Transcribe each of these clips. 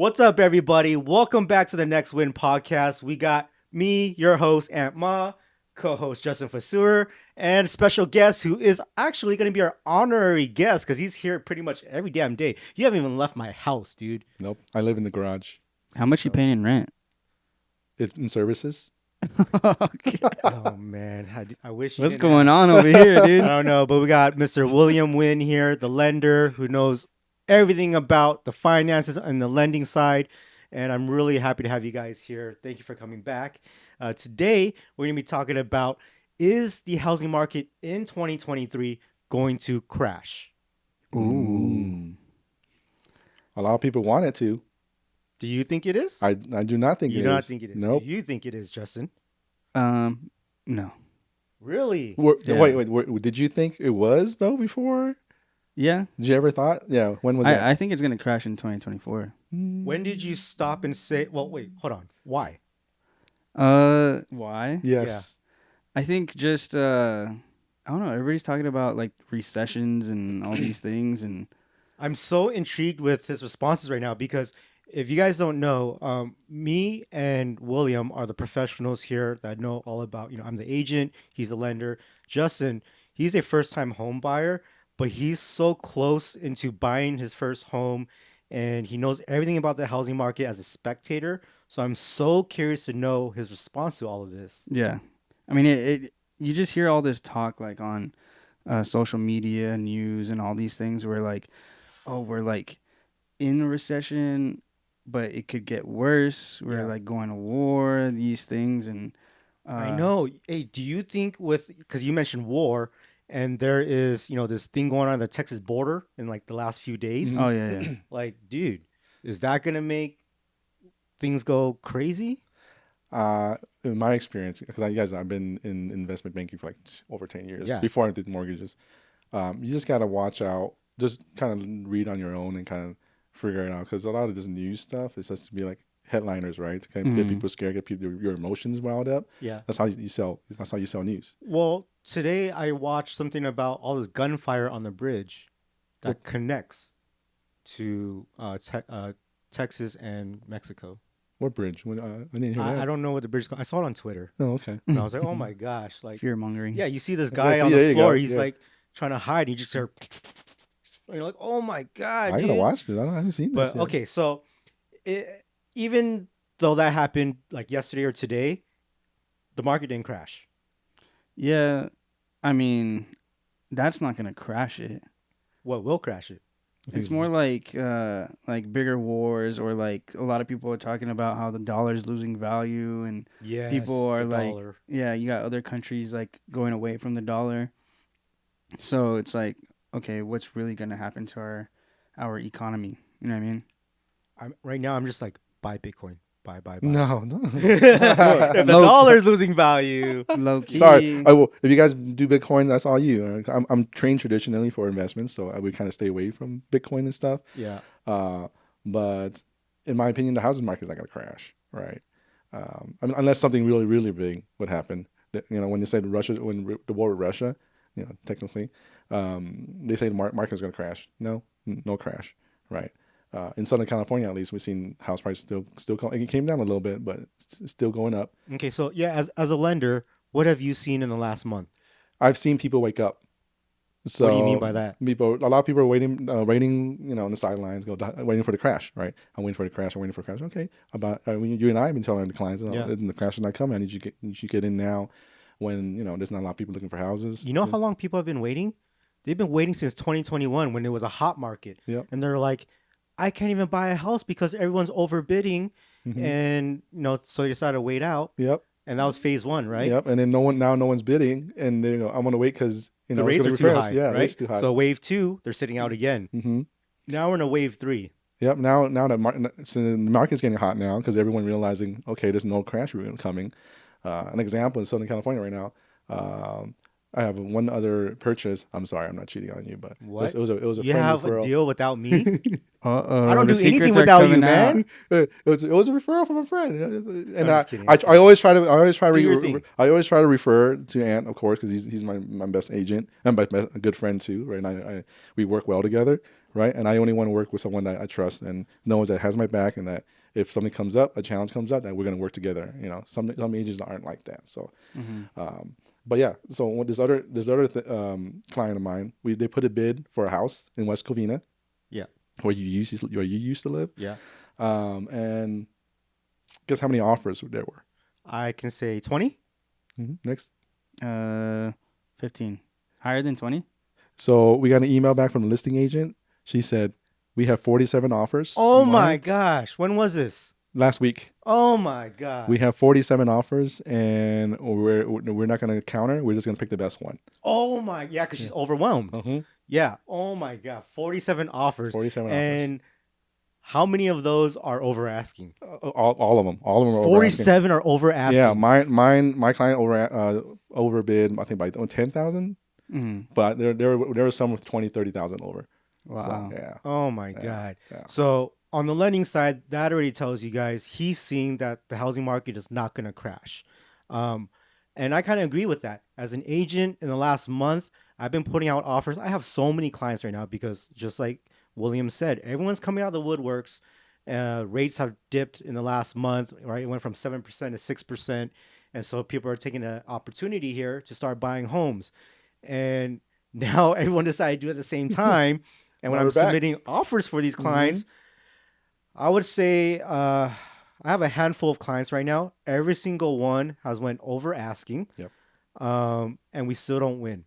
What's up, everybody? Welcome back to the Next Win podcast. We got me, your host, Aunt Ma, co-host Justin Vaseur, and special guest who is actually going to be our honorary guest because he's here pretty much every damn day. You haven't even left my house, dude. Nope. I live in the garage. How much you paying in rent? It's in services. Okay. Oh man, I wish. You What's didn't going ask. on over here, dude? I don't know, but we got Mr. William Wynn here, the lender who knows everything about the finances and the lending side. And I'm really happy to have you guys here. Thank you for coming back. Today, we're going to be talking about, is the housing market in 2023 going to crash? Ooh. A lot of people want it to. Do you think it is? I do not think you it do not is. think it is. Nope. Do you think it is, Justin? No. Really? Yeah. Wait. Did you think it was, though, before? Yeah. Did you ever thought? Yeah. When was that? I think it's gonna crash in 2024. When did you stop and say, well, wait, hold on. Why? Why? Yes. I think just I don't know. Everybody's talking about like recessions and all these things, and I'm so intrigued with his responses right now because if you guys don't know, me and William are the professionals here that know all about, I'm the agent, he's a lender. Justin, he's a first-time home buyer, but he's so close into buying his first home and he knows everything about the housing market as a spectator. So I'm so curious to know his response to all of this. yeah. I mean, it you just hear all this talk like on social media, news, and all these things where like, oh, we're like in a recession, but it could get worse. We're Yeah. like going to war, these things, and I know. Hey, do you think because you mentioned war and there is, this thing going on the Texas border in like the last few days? Oh yeah. Like, dude, is that going to make things go crazy? In my experience, because I've been in investment banking for like over 10 years. Yeah. Before I did mortgages. You just got to watch out. Just kind of read on your own and kind of figure it out. Because a lot of this news stuff is just to be like headliners, right? To kind of get people scared, get people your emotions riled up. Yeah. That's how you sell. That's how you sell news. Well, today I watched something about all this gunfire on the bridge that connects to Texas and Mexico. What bridge? I didn't hear that. I don't know what the bridge is called. I saw it on Twitter. Oh, okay. And I was like, oh my gosh. Like, Fear mongering. yeah, you see this guy see, on there the you floor. go. He's Yeah. like trying to hide. And you just hear, and you're like, oh my God. I gotta dude. watch this. I haven't seen this But yet. okay, so even though that happened like yesterday or today, the market didn't crash. Yeah, I mean, that's not gonna crash it. What will crash it? It's more like bigger wars, or like a lot of people are talking about how the dollar's losing value, and Yes, people are the like, dollar. yeah, you got other countries like going away from the dollar. So it's like, okay, what's really gonna happen to our economy? You know what I mean? Right now, I'm just like, buy Bitcoin. Buy. No. If the dollar's losing value. Low key. Sorry. I will. If you guys do Bitcoin, that's all you. I'm trained traditionally for investments, so I would kind of stay away from Bitcoin and stuff. Yeah. But in my opinion, the housing market is not going to crash, right? I mean, unless something really, really big would happen. When they said the war with Russia, technically, they say the market is going to crash. No crash, right? In Southern California, at least, we've seen house prices still it came down a little bit, but it's still going up. Okay, so yeah, as a lender, what have you seen in the last month? I've seen people wake up. So What do you mean by that? A lot of people are waiting, on the sidelines, waiting for the crash, right? I'm waiting for the crash. Okay, you and I have been telling the clients, the crash is not coming. I need you to get in now, when there's not a lot of people looking for houses. You know how long people have been waiting? They've been waiting since 2021 when it was a hot market. Yep. And they're like, I can't even buy a house because everyone's overbidding, and so they decided to wait out. Yep. And that was phase one, right? Yep. And then no one's bidding, and they go, I'm gonna wait because The rates are too high, Yeah, right? rates too high. So wave 2, they're sitting out again. Mm-hmm. Now we're in a wave 3. Yep. Now so the market's getting hot now because everyone realizing, okay, there's no crash coming. An example in Southern California right now. I have one other purchase. I'm sorry, I'm not cheating on you, but What? it was a You friend have referral. a deal without me? Uh-oh, I don't the do anything secrets are without you, coming man. out. It was a referral from a friend, and just kidding, I always try to Do your thing. I always try to refer to Ant, of course, because he's my best agent and my good friend too. Right now, we work well together. right? And I only want to work with someone that I trust and knows that has my back, and that if something comes up, a challenge comes up, that we're going to work together. Some agents aren't like that. So, Mm-hmm. but yeah. So this other client of mine, they put a bid for a house in West Covina, Yeah. where you used to live, Yeah. and guess how many offers there were? I can say 20. Next. 15. Higher than 20? So we got an email back from the listing agent. She said we have 47 offers. Oh my marked gosh. When was this? last week. Oh my We god. have 47 offers, and we're not going to counter. We're just going to pick the best one. Oh my, yeah, because she's overwhelmed. Uh-huh. Yeah. Oh my god. 47 offers. 47 offers. And how many of those are over asking? All of them. All of them are over asking. 47 are over asking. Yeah, my client overbid, I think, by 10,000, Mm-hmm. but there were some with 20, 30,000 over. Wow. So, yeah. Oh my god. Yeah. So on the lending side, that already tells you guys he's seeing that the housing market is not going to crash. And I kind of agree with that. As an agent in the last month, I've been putting out offers. I have so many clients right now because just like William said, everyone's coming out of the woodworks. Rates have dipped in the last month, right? It went from 7% to 6%. And so people are taking an opportunity here to start buying homes. And now everyone decided to do it at the same time. And when Now I'm we're back. submitting offers for these clients, I would say I have a handful of clients right now. Every single one has went over asking. Yep. And we still don't win.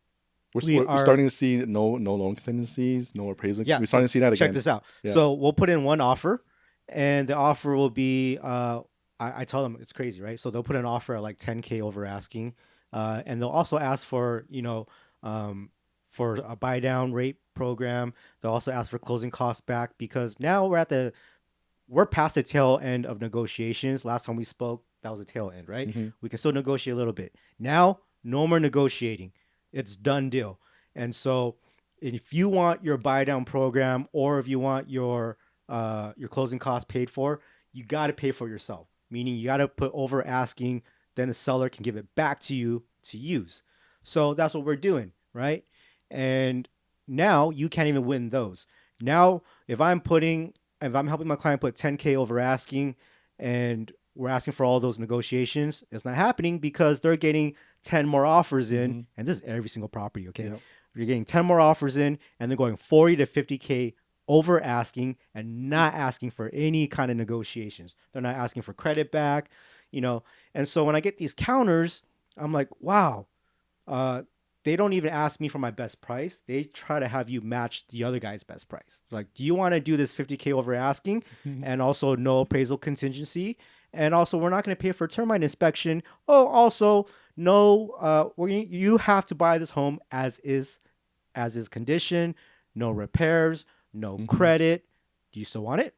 We're starting to see no loan contingencies, no appraisal. Yeah, We're starting to see that again. Check this out. Yeah. So we'll put in one offer, and the offer will be I tell them it's crazy, right? So they'll put an offer at like 10K over asking, and they'll also ask for for a buy down rate program. They'll also ask for closing costs back because now we're past the tail end of negotiations. Last time we spoke, that was a tail end, right? Mm-hmm. We can still negotiate a little bit. Now, no more negotiating. It's done deal. And so if you want your buy down program or if you want your closing costs paid for, you got to pay for yourself. Meaning you got to put over asking, then the seller can give it back to you to use. So that's what we're doing, right? And now you can't even win those. Now, if I'm helping my client put 10K over asking and we're asking for all those negotiations, it's not happening because they're getting 10 more offers in. And this is every single property, okay? Yep. You're getting 10 more offers in and they're going 40 to 50K over asking and not asking for any kind of negotiations. They're not asking for credit back, And so when I get these counters, I'm like, wow, they don't even ask me for my best price. They try to have you match the other guy's best price. Like, do you want to do this 50K over asking and also no appraisal contingency? And also, we're not going to pay for a termite inspection. Oh, also, no, you have to buy this home as is condition, no repairs, no credit. Do you still want it?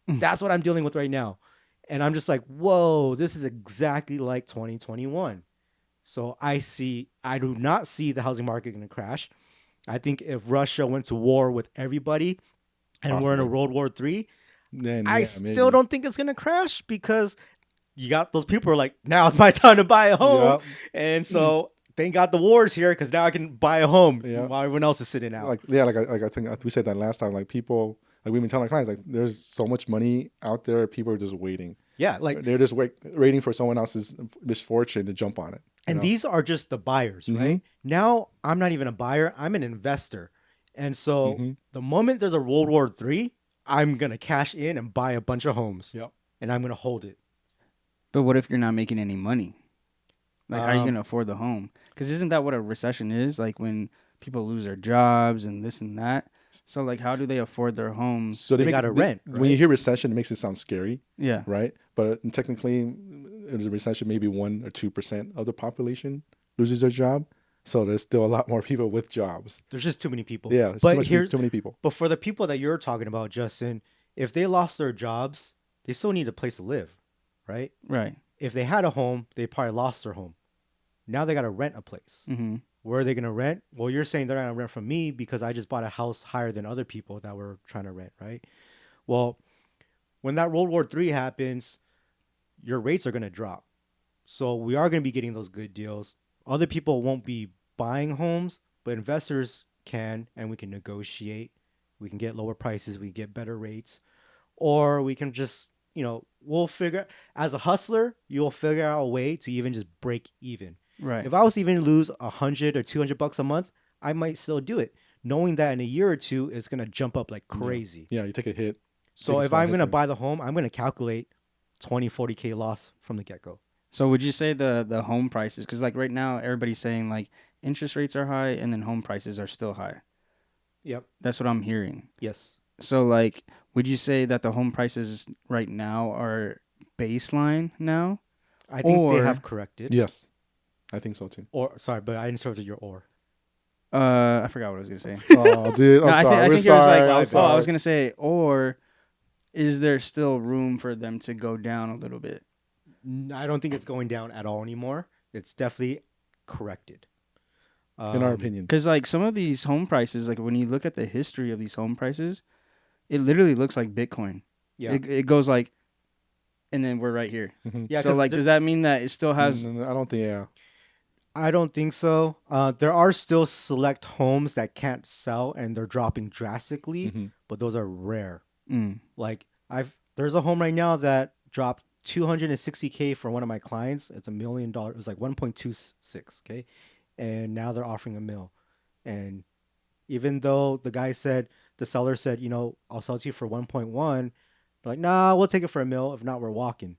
That's what I'm dealing with right now. And I'm just like, whoa, this is exactly like 2021. So I do not see the housing market going to crash. I think if Russia went to war with everybody and we're in a Possibly. World War III, Then, I yeah, still maybe. don't think it's going to crash because you got those people who are like, now's my time to buy a home. Yep. And so thank God the war's here because now I can buy a home Yeah. while everyone else is sitting out. I think we said that last time. Like people, like we've been telling our clients, like there's so much money out there. People are just waiting. Yeah, like, They're just waiting for someone else's misfortune to jump on it. and these are just the buyers, right? Now I'm not even a buyer, I'm an investor. And so the moment there's a World War III, I'm going to cash in and buy a bunch of homes. Yep. And I'm going to hold it. But what if you're not making any money? Like, how are you Um, going to afford the home? Because isn't that what a recession is? Like, when people lose their jobs and this and that. So, like, how do they afford their homes? So They gotta rent, When right? you hear recession, it makes it sound scary, Yeah. right? But technically, there's a recession, maybe 1 or 2% of the population loses their job. So there's still a lot more people with jobs. There's just too many people. Yeah, it's but too many people. But for the people that you're talking about, Justin, if they lost their jobs, they still need a place to live, right? Right. If they had a home, they probably lost their home. Now they got to rent a place. Mm-hmm. Where are they going to rent? Well, you're saying they're going to rent from me because I just bought a house higher than other people that were trying to rent, right? Well, when that World War III happens, your rates are going to drop. So we are going to be getting those good deals. Other people won't be buying homes, but investors can, and we can negotiate we can get lower prices, we get better rates, or we can just, we'll figure, as a hustler, you'll figure out a way to even just break even. Right. If I was to even lose $100 or $200 a month, I might still do it, knowing that in a year or two it's gonna jump up like crazy. Yeah, you take a hit. So take a if I'm small gonna hit. buy the home, I'm gonna calculate 20-40K loss from the get go. So would you say the home prices, because like right now everybody's saying like interest rates are high and then home prices are still high. Yep. That's what I'm hearing. Yes. So like, would you say that the home prices right now are baseline now? I think they Or- have corrected. Yes, I think so too. Or sorry, but I interrupted your or. I forgot what I was gonna say. Oh, dude, I'm No, sorry. I We're think it was sorry. like, I'm I sorry. was gonna say, or is there still room for them to go down a little bit? I don't think it's going down at all anymore. It's definitely corrected. in our opinion. Because like some of these home prices, like when you look at the history of these home prices, it literally looks like Bitcoin. Yeah. It goes like, and then we're right here. Mhm. Yeah. So 'Cause like, does that mean that it still has? No, I don't think. Yeah, I don't think so. There are still select homes that can't sell and they're dropping drastically, Mhm. but those are rare. Mm, Like there's a home right now that dropped 260K for one of my clients. It's $1 million. It was like 1.26. Okay. And now they're offering $1 million. And even though the seller said, I'll sell it to you for 1.1, they're like, nah, we'll take it for $1 million. If not, we're walking.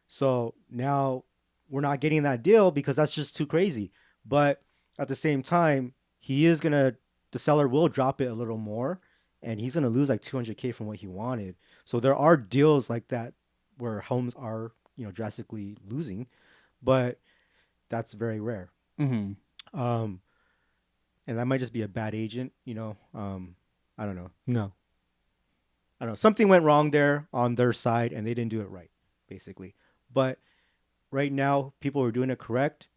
So now we're not getting that deal because that's just too crazy. But at the same time, the seller will drop it a little more and he's going to lose like 200K from what he wanted. So there are deals like that where homes are, drastically losing, but that's very rare. mm-hmm. And that might just be a bad agent, I don't know. no. I don't know. Something went wrong there on their side and they didn't do it right, basically. But right now, people are doing it correct.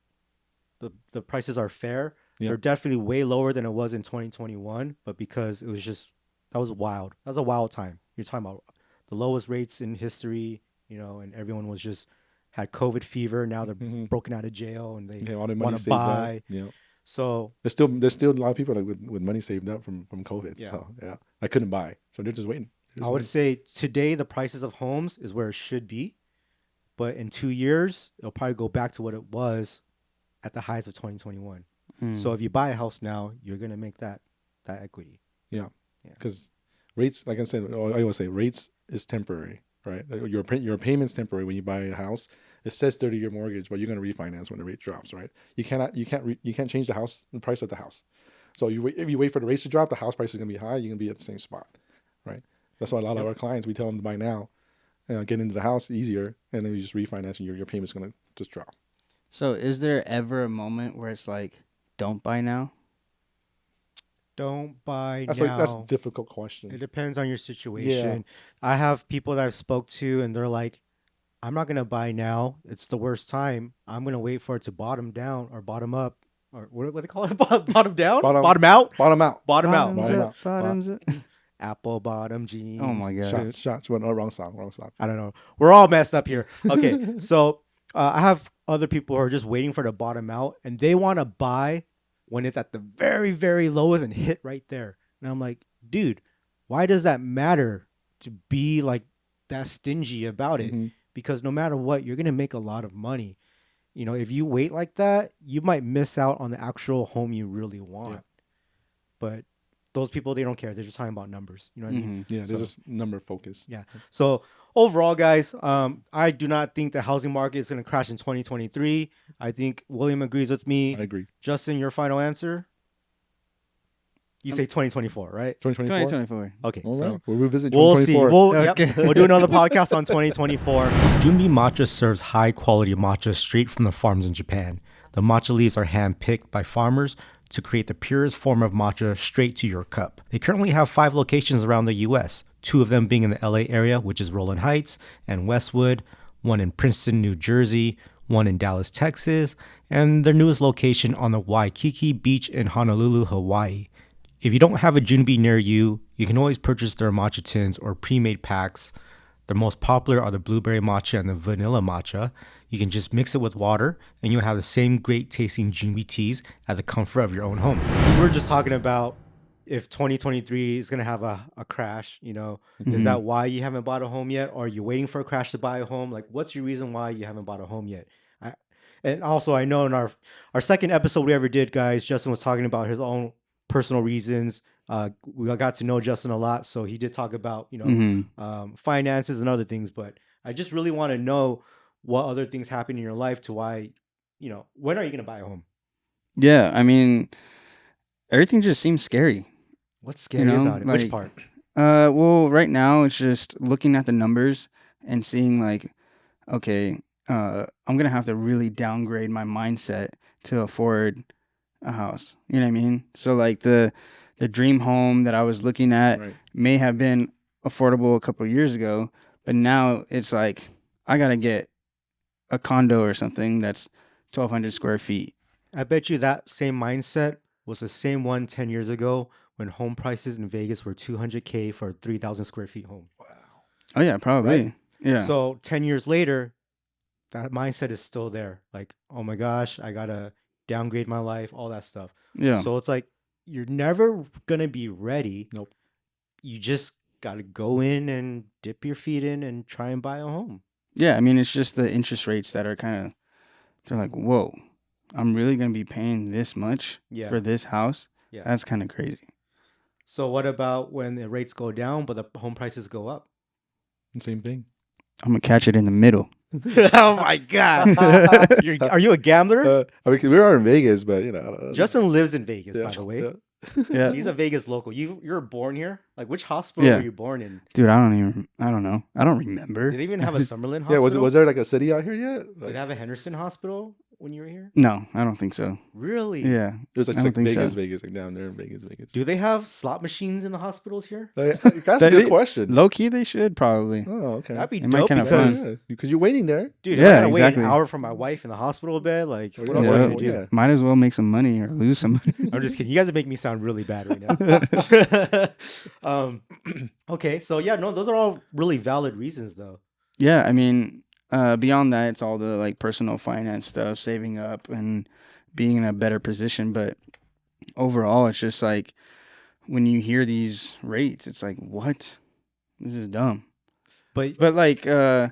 The prices are fair. Yeah. They're definitely way lower than it was in 2021, but because that was wild. That was a wild time. You're talking about the lowest rates in history, and everyone was just had COVID fever. Now they're Mhm. broken out of jail and they Yeah, all their money want to saved buy. up. Yeah, So there's still a lot of people like with money saved up from COVID. Yeah. So yeah, I couldn't buy, so they're just waiting. I would say today the prices of homes is where it should be, but in 2 years it'll probably go back to what it was at the highs of 2021. Mm. So if you buy a house now, you're gonna make that equity. because rates, like I said, I always say rates is temporary, right? Your payment's temporary when you buy a house. It says 30-year mortgage, but you're going to refinance when the rate drops, right? You can't change the price of the house. So if you wait for the rates to drop, the house price is going to be high. You're going to be at the same spot, right? That's why a lot of our clients, we tell them to buy now, get into the house easier, and then you just refinance, and your payment's going to just drop. So is there ever a moment where it's like, don't buy now? Don't buy That's now. that's a difficult question. It depends on your situation. I have people that I've spoke to and they're like, I'm not gonna buy now. It's the worst time. I'm gonna wait for it to bottom down or bottom up or what do they call it? Bottom down? Bottom out? Bottom out. Bottom out. Bottom out. Bottoms up. Apple bottom jeans. Oh my god. Shots. Went, wrong song. I don't know. We're all messed up here. Okay, so I have other people who are just waiting for the bottom out, and they want to buy when it's at the very, very lowest and hit right there. And I'm like, dude, why does that matter to be like that stingy about it? Mhm. Because no matter what, you're gonna make a lot of money. If you wait like that, you might miss out on the actual home you really want. Yeah. But those people, they don't care. They're just talking about numbers. You know what I mean? Mhm. Yeah, they're just number focused. Yeah. So overall, guys, I do not think the housing market is going to crash in 2023. I think William agrees with me. I agree. Justin, your final answer? You say 2024, right? 2024. 2024. Okay. All So right. We'll revisit we'll see. 2024. Okay. We'll do another podcast on 2024. Junbi matcha serves high quality matcha straight from the farms in Japan. The matcha leaves are hand picked by farmers to create the purest form of matcha straight to your cup. They currently have 5 locations around the US, 2 of them being in the LA area, which is Roland Heights and Westwood, 1 in Princeton, New Jersey, 1 in Dallas, Texas, and their newest location on the Waikiki Beach in Honolulu, Hawaii. If you don't have a Junbi near you, you can always purchase their matcha tins or pre-made packs. The most popular are the blueberry matcha and the vanilla matcha. You can just mix it with water and you'll have the same great tasting Junbi teas at the comfort of your own home. We were just talking about if 2023 is gonna have a crash, is Mhm. that why you haven't bought a home yet? Or are you waiting for a crash to buy a home? Like, what's your reason why you haven't bought a home yet? I, and also, I know in our second episode we ever did, guys, Justin was talking about his own personal reasons. We got to know Justin a lot, so he did talk about Mhm. finances and other things. But I just really want to know what other things happen in your life to why, when are you gonna buy a home? Yeah, I mean, everything just seems scary. What's scary about it? Which Like, part? well, right now it's just looking at the numbers and seeing like, okay, I'm gonna have to really downgrade my mindset to afford a house. You know what I mean? So like the dream home that I was looking at Right. may have been affordable a couple of years ago, but now it's like I gotta get a condo or something that's 1,200 square feet. I bet you that same mindset was the same one 10 years ago when home prices in Vegas were 200K for a 3,000 square feet home. Oh yeah, probably. Right? Yeah. So 10 years later, that mindset is still there. Like, oh my gosh, I gotta downgrade my life, all that stuff. Yeah. So it's like you're never gonna be ready. Nope. You just gotta go in and dip your feet in and try and buy a home. Yeah, I mean, it's just the interest rates that are kind of, they're like, whoa, I'm really going to be paying this much Yeah. for this house? Yeah. That's kind of crazy. So what about when the rates go down but the home prices go up? Same thing. I'm going to catch it in the middle. Oh my God. Are you a gambler? I mean, we are in Vegas, but Justin lives in Vegas, yeah, by the way. yeah. Yeah. He's a Vegas local. You were born here? Like, which hospital Yeah. were you born in? Dude, I don't know. I don't remember. Did they even have a Summerlin Yeah, hospital? was there like a city out here yet? Did Like, they have a Henderson hospital when you were here? No, I don't think so. Really? Yeah. it was I like, don't think Vegas, so. Vegas, like down there in Vegas. Do they have slot machines in the hospitals here? That's a good question. Low key, they should probably. Oh, okay. That'd be It might dope kinda because, fun. Because you're waiting there. dude, Yeah, if I gotta wait exactly. an hour for my wife in the hospital bed, like, Oh, what yeah. else am I Yeah. gonna do? Yeah. Might as well make some money or lose some money. I'm just kidding. You guys are making me sound really bad right now. Okay, so yeah, no, those are all really valid reasons, though. Yeah, I mean, beyond that, it's all the like personal finance stuff, saving up and being in a better position. But overall, it's just like when you hear these rates, it's like, what? This is dumb. But But like, yeah,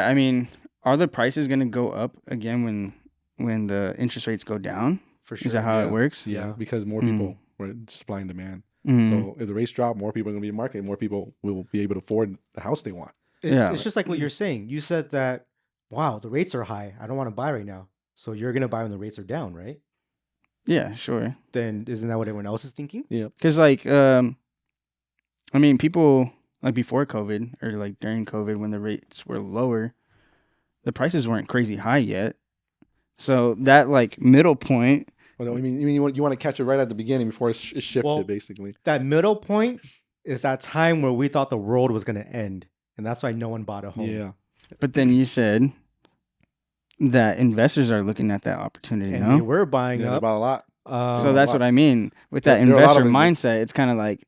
I mean, are the prices gonna go up again when the interest rates go down? for sure. Is that how Yeah. it works? Yeah, Yeah. because more people, right? Supply and demand. Mhm. So if the rates drop, more people are going to be in the market. More people will be able to afford the house they want. Yeah. It's just like what you're saying. You said that, wow, the rates are high. I don't want to buy right now. So you're gonna buy when the rates are down, right? Yeah, sure. Then isn't that what everyone else is thinking? Because like, I mean, people like before COVID or like during COVID when the rates were lower, the prices weren't crazy high yet. So that like middle point, Well, I mean, you want to catch it right at the beginning before it's shifted, Well, basically. That middle point is that time where we thought the world was gonna end, and that's why no one bought a home. Yeah. but then you said that investors are looking at that opportunity, And no? they were buying Yeah, up. about a lot. So that's what I mean. With that There are a lot investor of mindset, it's kind of like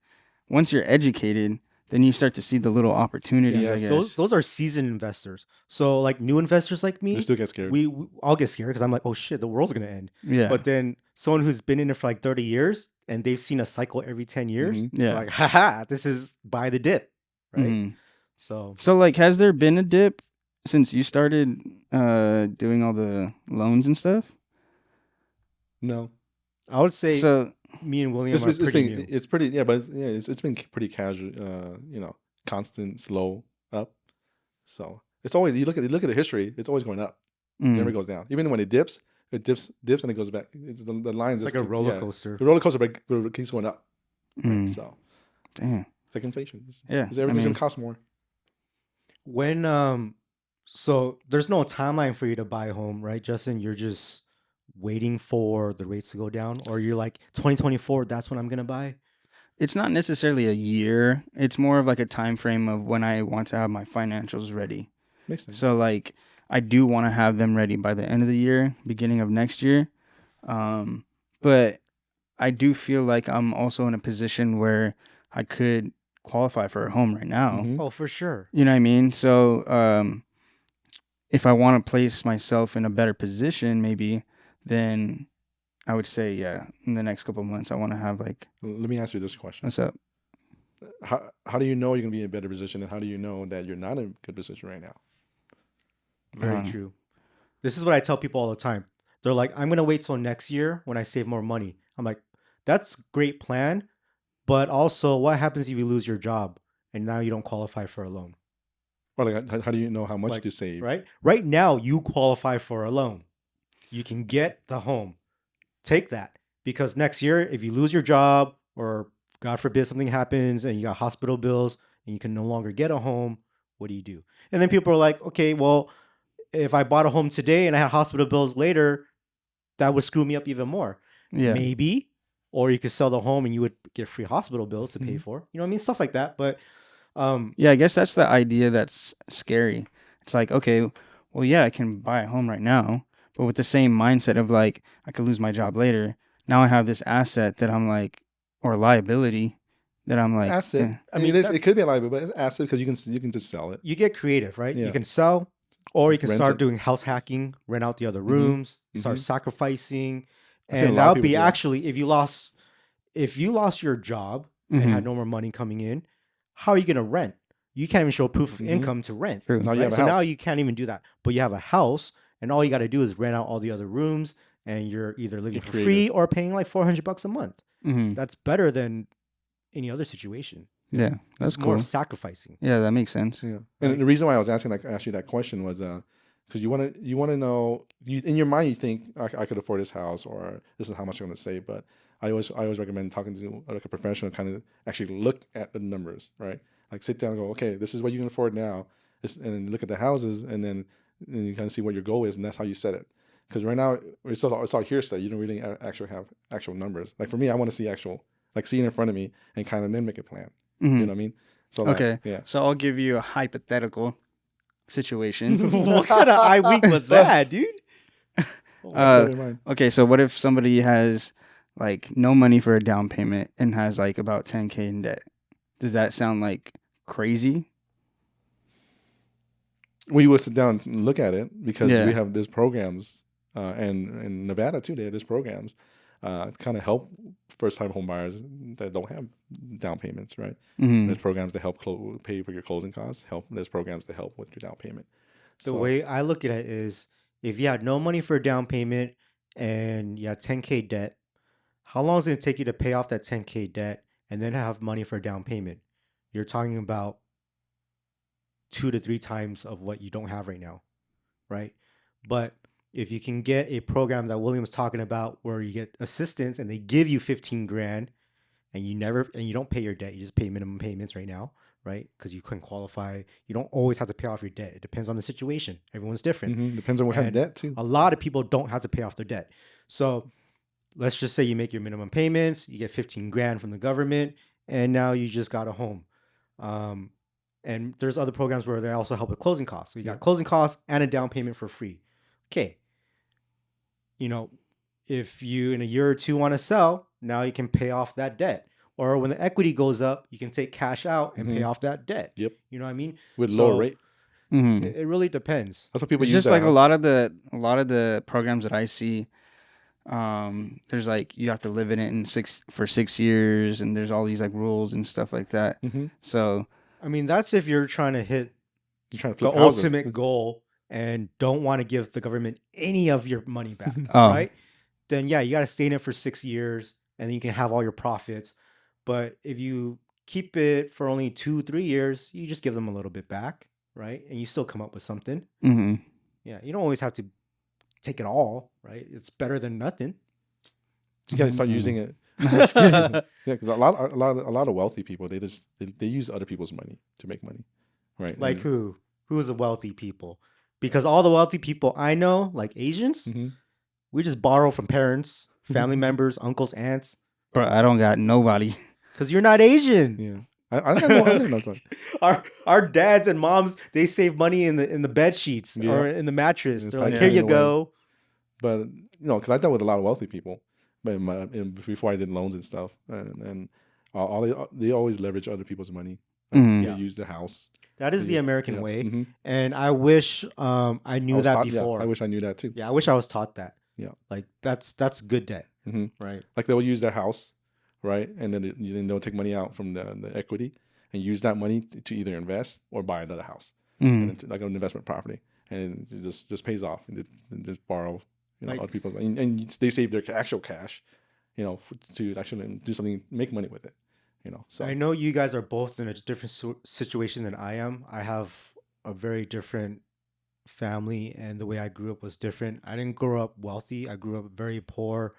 once you're educated, then you start to see the little opportunities, Yes. I guess. those are seasoned investors. So like new investors like me, They still get scared. I'll get scared because I'm like, oh shit, the world's gonna end. Yeah. But then someone who's been in it for like 30 years and they've seen a cycle every 10 years, Mhm. they're yeah. like, haha, this is buy the dip, right? Mhm. So So like, has there been a dip since you started doing all the loans and stuff? No. I would say So me and William It's, are it's pretty been new. it's pretty but it's been pretty casual, constant, slow up. So it's always you look at the history, it's always going up. It never goes down. Even when it dips and it goes back. It's the lines. It's like a roller coaster. The roller coaster, but it keeps going up. Right? So Damn. it's like inflation. Yeah, Because everything's I mean- gonna cost more. When so there's no timeline for you to buy a home, right, Justin? You're just waiting for the rates to go down, or you're like 2024, that's when I'm gonna buy. It's not necessarily a year. It's more of like a time frame of when I want to have my financials ready. Makes sense. So like I do want to have them ready by the end of the year, beginning of next year. But I do feel like I'm also in a position where I could qualify for a home right now. Mhm. Oh, for sure. You know what I mean? So if I want to place myself in a better position, maybe, then I would say, yeah, in the next couple of months, I want to have like, Let me ask you this question: what's up? How do you know you're gonna be in a better position, and how do you know that you're not in a good position right now? Very Um, true. This is what I tell people all the time. They're like, I'm gonna wait till next year when I save more money. I'm like, that's great plan, but also what happens if you lose your job and now you don't qualify for a loan? Or like, how do you know how much Like, to save? right now you qualify for a loan. You can get the home. Take that, because next year if you lose your job or God forbid something happens and you got hospital bills and you can no longer get a home, what do? And then people are like, okay, well, if I bought a home today and I had hospital bills later, that would screw me up even more. yeah. Maybe. Or you could sell the home and you would get free hospital bills to pay Mhm. for. You know what I mean? Stuff like that. But Yeah, I guess that's the idea that's scary. It's like, okay, well, yeah, I can buy a home right now, but with the same mindset of like, I could lose my job later. Now I have this asset that I'm like, or liability that I'm like, Asset. I mean, It could be a liability, but it's asset because you can just sell it. you get creative, right? You Yeah. can sell, or you can Rent start it. doing house hacking, rent out the other Mhm. rooms, start Mhm. sacrificing. I've seen a And lot that of would people be do that. actually if you lost your job and mhm, had no more money coming in, how are you going to rent? You can't even show proof of Mhm. income to rent. true. Now you Right? have a So now house. you can't even do that. But you have a house, and all you got to do is rent out all the other rooms, and you're either living Get for creative. free or paying like $400 a month. hmm That's better than any other situation. Yeah, that's It's more cool. of sacrificing. Yeah, that makes sense. Yeah. Right. And the reason why I was asking ask you that question was because you want to know in your mind you think I could afford this house or this is how much I'm going to save, but I always recommend talking to like a professional, kind of actually look at the numbers, right? Like sit down and go, okay, this is what you can afford now, and then look at the houses, and then you kind of see what your goal is, and that's how you set it. Because right now it's all hearsay. You don't really actually have actual numbers. Like for me, I want to see actual, like see it in front of me and kind of then make a plan. You hmm know what I mean? So like, Okay, yeah. so I'll give you a hypothetical situation. What kind of eye week was that, dude? What's going in mind? Okay, so what if somebody has like no money for a down payment and has like about 10K in debt? Does that sound like crazy? We would sit down and look at it because Yeah. we have these programs, and in Nevada too, they have these programs to kind of help first time home buyers that don't have down payments, right? hmm There's programs to help pay for your closing costs. There's programs to help with your down payment. The So way I look at it is, if you had no money for a down payment and you had 10K debt, how long is it going to take you to pay off that 10K debt and then have money for a down payment? You're talking about 2 to 3 times of what you don't have right now, right? But if you can get a program that William was talking about where you get assistance and they give you 15 grand and you don't pay your debt, you just pay minimum payments right now, right? Because you couldn't qualify. You don't always have to pay off your debt. It depends on the situation. Everyone's different. depends on what kind of And debt too. a lot of people don't have to pay off their debt. So let's just say you make your minimum payments, you get 15 grand from the government, and now you just got a home. Um, and there's other programs where they also help with closing costs. So you got Yeah. closing costs and a down payment for free. Okay. You know, if you in a year or two want to sell, now you can pay off that debt. Or when the equity goes up, you can take cash out and pay Mhm. off that debt. Yep, You know what I mean? with So lower rate. hmm it really depends. That's what people It's use just like that. a lot of the programs that I see. There's like you have to live in it for 6 years, and there's all these like rules and stuff like that. Mm-hmm. So I mean, that's if you're trying to hit You're trying to the flip houses. ultimate goal and don't want to give the government any of your money back, Oh. right? Then yeah, you got to stay in it for 6 years and then you can have all your profits. But if you keep it for only 2, 3 years, you just give them a little bit back, right? And you still come up with something. hmm Yeah, you don't always have to take it all, right? It's better than nothing. You got to start using it. That's good. Yeah, because a lot of wealthy people they use other people's money to make money, right? Like who? Who's the wealthy people? Because all the wealthy people I know, like Asians, Mm-hmm. we just borrow from parents, family members, uncles, aunts. Bro, I don't got nobody. Because you're not Asian. Yeah, I know. Our dads and moms, they save money in the bed sheets Yeah. or in the mattress. It's They're like like, here you hiding away. go. But because I dealt with a lot of wealthy people, but before I did loans and stuff, and they always leverage other people's money. Mhm. They Yeah. use the house. That is the Yeah. American Yeah. way. Mhm. And I wish I I knew was that taught- before. Yeah, I wish I knew that too. Yeah, I wish I was taught that. Yeah. Like that's good debt. Hmm. right? Like they'll use their house, right, and then they'll take money out from the equity and use that money to either invest or buy another house, and then like an investment property, and it just pays off, and they just borrow, Like other people, and they save their actual cash, to actually do something, make money with it, So I know you guys are both in a different situation than I am. I have a very different family, and the way I grew up was different. I didn't grow up wealthy. I grew up very poor,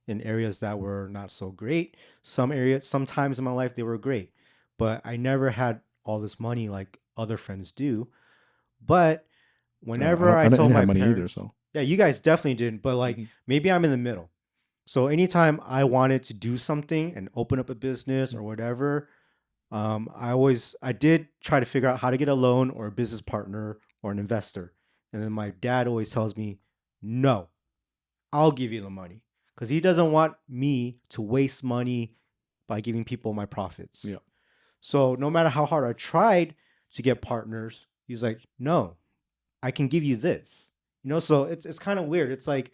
in areas that were not so great. Some areas, sometimes in my life, they were great, but I never had all this money like other friends do. But whenever I I told didn't have my money either, parents, so. yeah, you guys definitely didn't, but like Hmm. maybe I'm in the middle. So anytime I wanted to do something and open up a business or whatever, I did try to figure out how to get a loan or a business partner or an investor. And then my dad always tells me, no, I'll give you the money, because he doesn't want me to waste money by giving people my profits. Yeah. So no matter how hard I tried to get partners, he's like, no, I can give you this. So it's kind of weird. It's like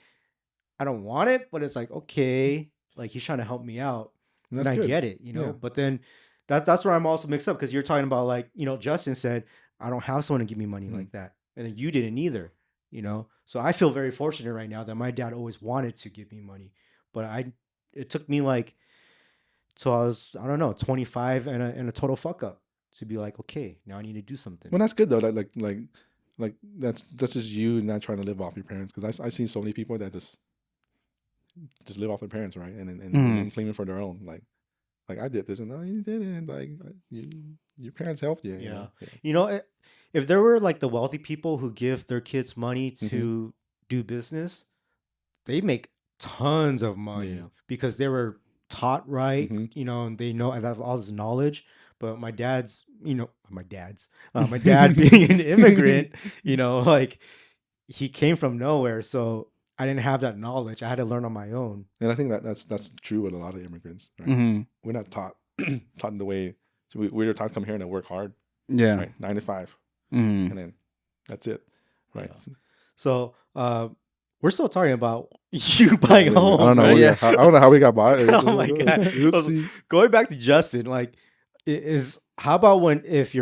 I don't want it, but it's like, okay, like he's trying to help me out, And and that's I good. get it. Yeah. But then that's where I'm also mixed up, because you're talking about, like, Justin said, I don't have someone to give me money Mhm. like that, and then you didn't either. So I feel very fortunate right now that my dad always wanted to give me money, but it took me like till I don't know, 25 and a total fuck up to be like, okay, now I need to do something. Well, that's good though. Like that's just you not trying to live off your parents. Because I seen so many people that just live off their parents, right? And claim it for their own. Like I did this, and no, you didn't. Like your parents helped you. Yeah. Yeah. If there were like the wealthy people who give their kids money Mhm. to do business, they make tons of money Yeah. because they were taught right, Mhm. and they know, and have all this knowledge. But my dad being an immigrant, like he came from nowhere, so I didn't have that knowledge. I had to learn on my own. And I think that's true with a lot of immigrants, right? Mm-hmm. We're not taught taught in the way. So we're taught to come here and work hard, Yeah. right? 9 to 5, Mm-hmm. and then that's it, right? Yeah. So we're still talking about you buying a I home, don't know. right? Yeah. I don't know how we got by. Oh my god! Oopsies. Going back to Justin, like, is how about if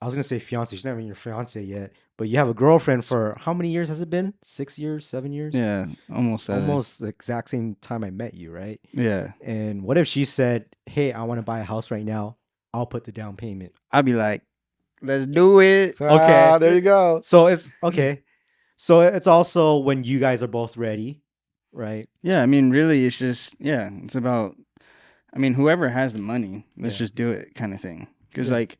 I was gonna say fiance, she's not even your fiance yet, but you have a girlfriend for how many years has it been? 6 years, 7 years? Yeah. Almost 7. Almost the exact same time I met you, right? Yeah. And what if she said, "Hey, I want to buy a house right now. I'll put the down payment." I'd be like, let's do it. Okay. There you go. So it's okay. So it's also when you guys are both ready, right? Yeah. I mean, really, it's just, yeah, it's about, I mean, whoever has the money, let's Yeah. just do it kind of thing. Because, Yeah. like,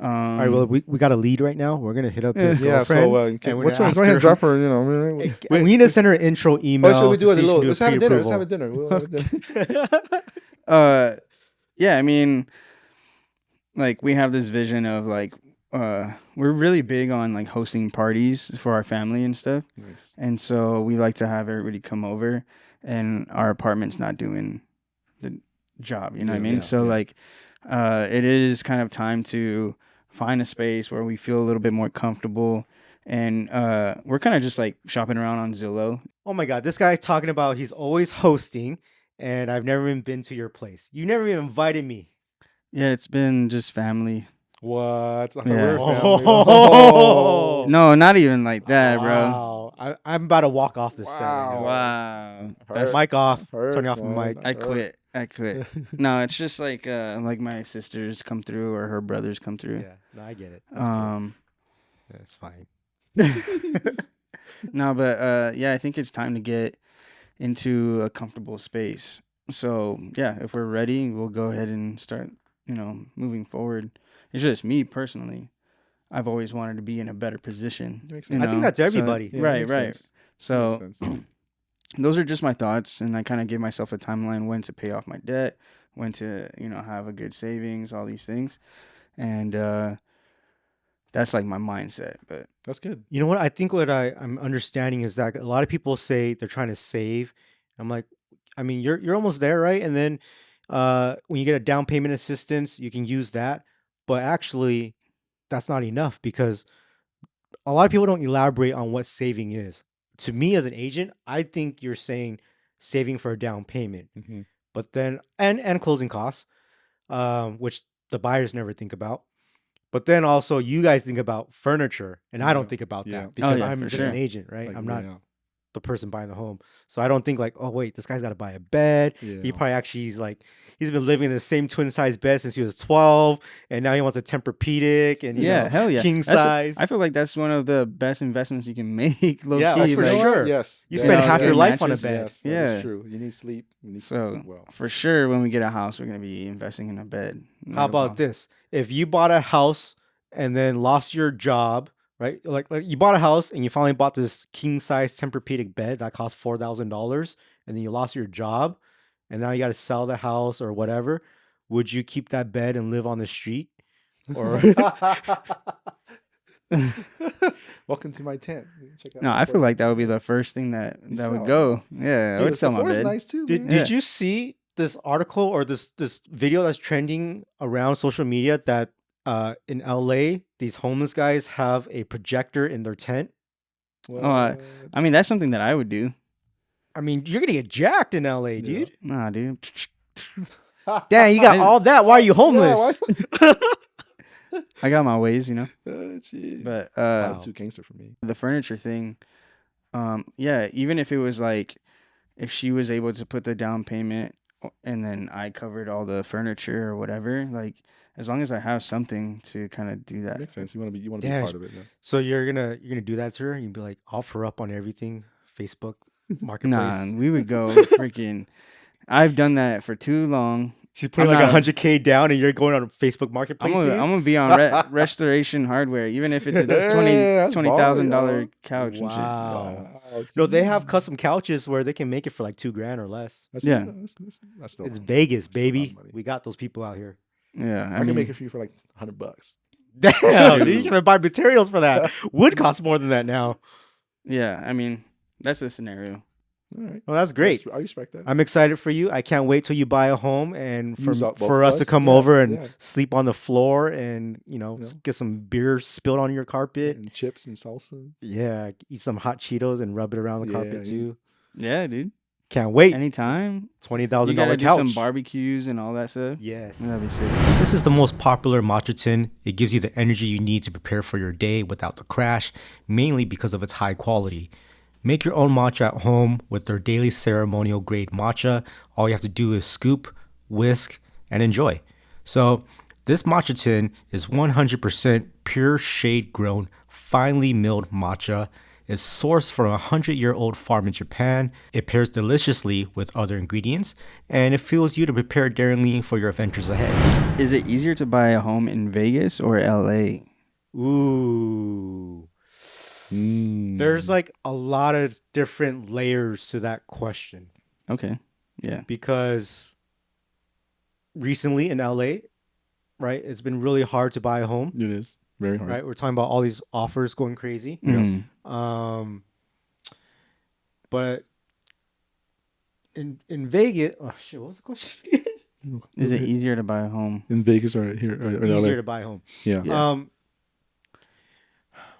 All right, well, we got a lead right now. We're gonna hit up his Yeah. girlfriend. So and we're what's gonna her? ask Go ahead her- and drop her. we need to send her an intro email. What should we do? to A see if she little. can do Let's have a dinner. Let's have a pre-approval. dinner. We'll have a dinner. yeah, I mean, like, we have this vision of, like, we're really big on, like, hosting parties for our family and stuff. Nice. And so we like to have everybody come over, and our apartment's not doing the job, you know what I mean? Yeah, So, yeah. like, it is kind of time to find a space where we feel a little bit more comfortable. And we're kind of just, like, shopping around on Zillow. Oh my god, this guy's talking about he's always hosting, and I've never even been to your place. You never even invited me. Yeah, it's been just family. What? Yeah. We're family. Oh. No, not even like that, bro. Wow. I'm about to walk off this set right now. Wow. Hurt. Mic off. Hurt, Turning off the man. mic. I quit. No, it's just like my sisters come through or her brothers come through. Yeah, no, I get it. That's good. That's fine. No, but yeah, I think it's time to get into a comfortable space. So yeah, if we're ready, we'll go ahead and start, moving forward. It's just me personally. I've always wanted to be in a better position. Makes you sense. I think know? that's So- everybody. Yeah, right, makes right. sense. So Makes sense. those are just my thoughts, and I kind of gave myself a timeline when to pay off my debt, when to have a good savings, all these things, and that's like my mindset. But That's good. You know what? I think what I'm understanding is that a lot of people say they're trying to save. I'm like, I mean, you're almost there, right? And then when you get a down payment assistance, you can use that. But actually, that's not enough, because a lot of people don't elaborate on what saving is. to me as an agent, I think you're saying saving for a down payment, Mhm. but then and closing costs, which the buyers never think about. But then also you guys think about furniture, and I don't Yeah. think about Yeah. that because yeah, I'm for just an sure. agent, right? Like, I'm not yeah. the person buying the home. So I don't think like, oh wait, this guy's got to buy a bed. He Yeah. probably actually is like he's been living in the same twin size bed since he was 12, and now he wants a Tempur-Pedic and Yeah, hell yeah. king That's size. I feel like that's one of the best investments you can make, low Yeah, key. oh, You for know like, what? sure. Yes. You that- spend know, half good your life on a mattress. bed. Yes, that Yeah. is true. You need sleep. You need to So sleep well. for sure, when we get a house, we're gonna be investing in a bed. How about this? If you bought a house and then lost your job, right? Like you bought a house and you finally bought this king size Tempur-Pedic bed that cost $4,000, and then you lost your job, and now you got to sell the house or whatever. Would you keep that bed and live on the street, or Welcome to my tent. Check out No, my I feel like that would be yeah. the first thing that You would sell, go. Yeah, I Dude, would the sell my floor is bed. nice too, did man. did you see this article or this video that's trending around social media that in LA these homeless guys have a projector in their tent? Oh, I mean, that's something that I would do. I mean, you're gonna get jacked in LA, Yeah. dude. Nah, dude. Dang, you got I- all that. Why are you homeless? I got my ways, you know. Jeez. But Wow. That's too gangster for me. the furniture thing, yeah, even if it was like, if she was able to put the down payment and then I covered all the furniture or whatever, like as long as I have something to kind of do that. Makes sense. You want to be Damn. part of it. Man. So you're gonna do that to her? You'd be like, offer up on everything, Facebook Marketplace. Nah, we would go freaking. I've done that for too long. She's putting I'm like not- 100K down, and you're going on Facebook Marketplace. I'm dude? gonna be on restoration hardware, even if it's a Yeah, that's $20,000 baller, couch and shit. Wow. Wow. No, they have custom couches where they can make it for like $2,000 or less. That's Yeah. That's still It's wrong. Vegas, Still a lot of baby. money. We got those people out here. Yeah, I can make it for you for like $100. Damn, dude, you can buy materials for that. Wood costs more than that now. Yeah, I mean, that's the scenario. All right. Well, that's great. I respect that. I'm excited for you. I can't wait till you buy a home and for, Use out both for of us to us. come Yeah, over and yeah. sleep on the floor and, Yeah. get some beer spilled on your carpet. And chips and salsa. Yeah, eat some hot Cheetos and rub it around the Yeah, carpet yeah. too. Yeah, dude. Can't wait. Anytime. You $20,000 gotta couch. do some barbecues and all that stuff. Yes. That'd be sick. This is the most popular matcha tin. It gives you the energy you need to prepare for your day without the crash, mainly because of its high quality. Make your own matcha at home with their daily ceremonial grade matcha. All you have to do is scoop, whisk, and enjoy. So, this matcha tin is 100% pure shade grown, finely milled matcha. It's sourced from a 100-year-old farm in Japan. It pairs deliciously with other ingredients, and it fuels you to prepare daringly for your adventures ahead. Is it easier to buy a home in Vegas or LA? Ooh. There's like a lot of different layers to that question Okay. Yeah. because recently in LA, right, it's been really hard to buy a home, It is very hard. right? We're talking about all these offers going crazy. Mhm. But in Vegas, oh shit, what was the question? Is it easier to buy a home? In Vegas or here or Easier LA? to buy a home. Yeah. Yeah.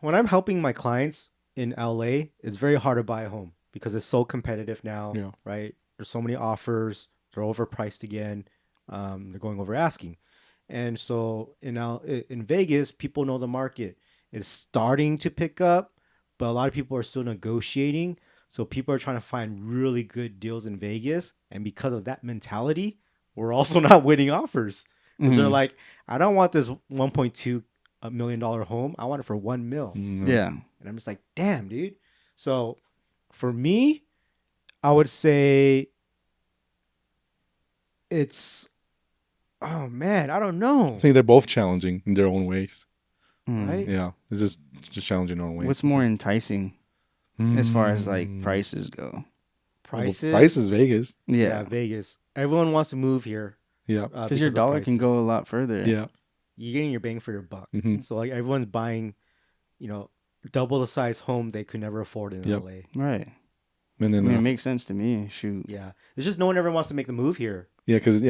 When I'm helping my clients in LA, it's very hard to buy a home because it's so competitive now, Yeah. right? There's so many offers. They're overpriced again. They're going over asking. And so in Vegas, people know the market. It's starting to pick up, but a lot of people are still negotiating. So people are trying to find really good deals in Vegas. And because of that mentality, we're also not winning offers. Because they're Mhm. like, I don't want this $1.2 million home. I want it for $1 million. Yeah. And I'm just like, damn, dude. So for me, I would say it's, oh man, I don't know. I think they're both challenging in their own ways. Mm. Right? Yeah. It's just challenging in their own ways. What's more enticing as far as like Mm. prices go? Well, Prices. price is Vegas. Yeah. Vegas. Everyone wants to move here. Yeah. Because your of dollar can prices. go a lot further. Yeah. You're getting your bang for your buck. Mhm. So like everyone's buying, double the size home they could never afford in Yep. LA. Right. And I then mean, it makes sense to me. Shoot. Yeah. It's just no one ever wants to make the move here. because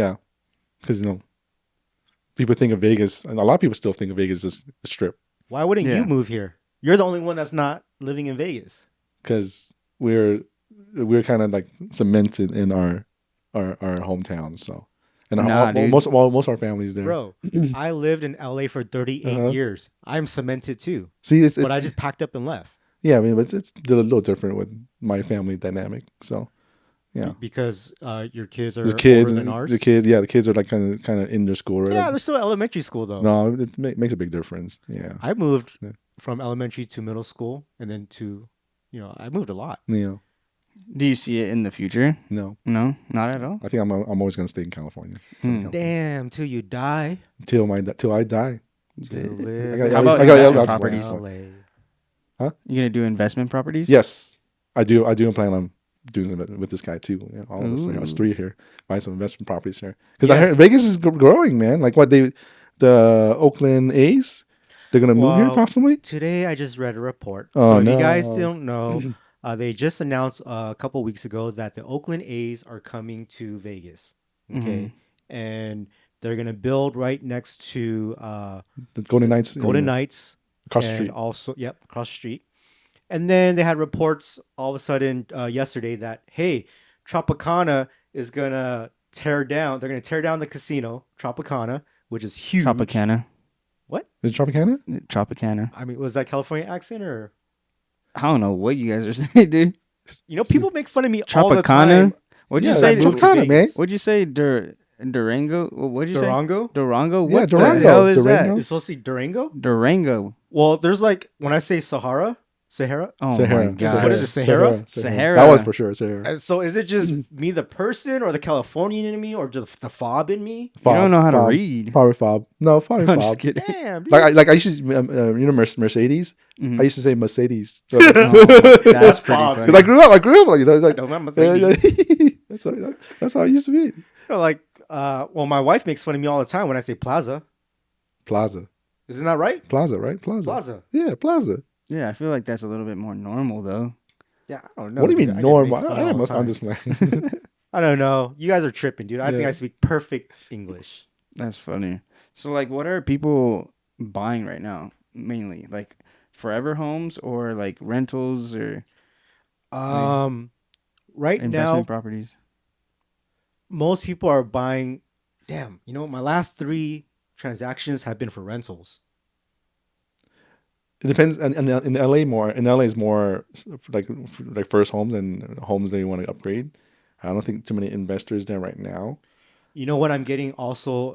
people think of Vegas, and a lot of people still think of Vegas as a strip Why wouldn't Yeah. you move here? You're the only one that's not living in Vegas. because we're kind of like cemented in our hometown. So, and Nah, dude. most of our families there. Bro, I lived in LA for 38 Uh-huh. years. I'm cemented too, See, it's but I just packed up and left yeah. I mean, but it's a little different with my family dynamic. So yeah, because your kids are the kids older than and ours. the kids are like kind of in their school. Right? Yeah, they're still elementary school though. No, it makes a big difference. Yeah, I moved Yeah. from elementary to middle school and then to, I moved a lot. Do you see it in the future? No, No, not at all. I think I'm always gonna stay in California. Hmm. Damn, till you die. Till I die. To I live got- in How about I got- investment I got- properties? LA. You gonna do investment properties? Yes, I do. I do plan on doing some with this guy too. Yeah, all of us, Ooh. us three here, buy some investment properties here. Because I Yes. heard Vegas is growing, man. Like the Oakland A's, they're gonna move here Well, possibly. Today I just read a report. Oh, So if you guys no. don't know, they just announced a couple weeks ago that the Oakland A's are coming to Vegas. Okay. And they're going to build right next to The Golden Knights, Golden Knights. across the and street. Also, yep, across the street. And then they had reports all of a sudden yesterday that, hey, Tropicana is going to tear down. They're going to tear down the casino, Tropicana, which is huge. Tropicana. What? Is it Tropicana? Tropicana. I mean, was that California accent or? I don't know what you guys are saying, dude. People make fun of me all the Tropicana. time. What'd Yeah, you say? I moved to Tropicana, Vegas. man. What'd you say? Durango. What'd you Durango? say? Durango. Yeah, What the Durango. hell is Durango. It's supposed to be Durango? that? Durango. Well, there's like, when I say Sahara, Oh Sahara. my god. What is it, Sahara? Sahara. That was for sure Sahara. so is it just me, the person, or the Californian in me, or just the fob in me? You don't know how to Fob. read. Probably fob. No, probably I'm just fob. kidding. Damn, dude. I used to, Mercedes. Mhm. I used to say Mercedes. Oh, that's pretty Fob. funny. Because I grew up like that. Like, I don't know, Mercedes. that's how it used to be. Well, my wife makes fun of me all the time when I say plaza. Plaza, Isn't that right? right? Plaza. Plaza. Yeah, Plaza. Yeah, I feel like that's a little bit more normal though. Yeah, I don't know. What do you dude. mean I get normal? made fun all the I'm time. just playing. I don't know. You guys are tripping, dude. I think Yeah. I speak perfect English. That's funny. So like what are people buying right now? Mainly like forever homes or like rentals or Right investment now, properties? most people are buying. Damn, my last 3 transactions have been for rentals. It depends. And in LA more. In LA is more like first homes and homes that you want to upgrade. I don't think too many investors there right now. You know what I'm getting also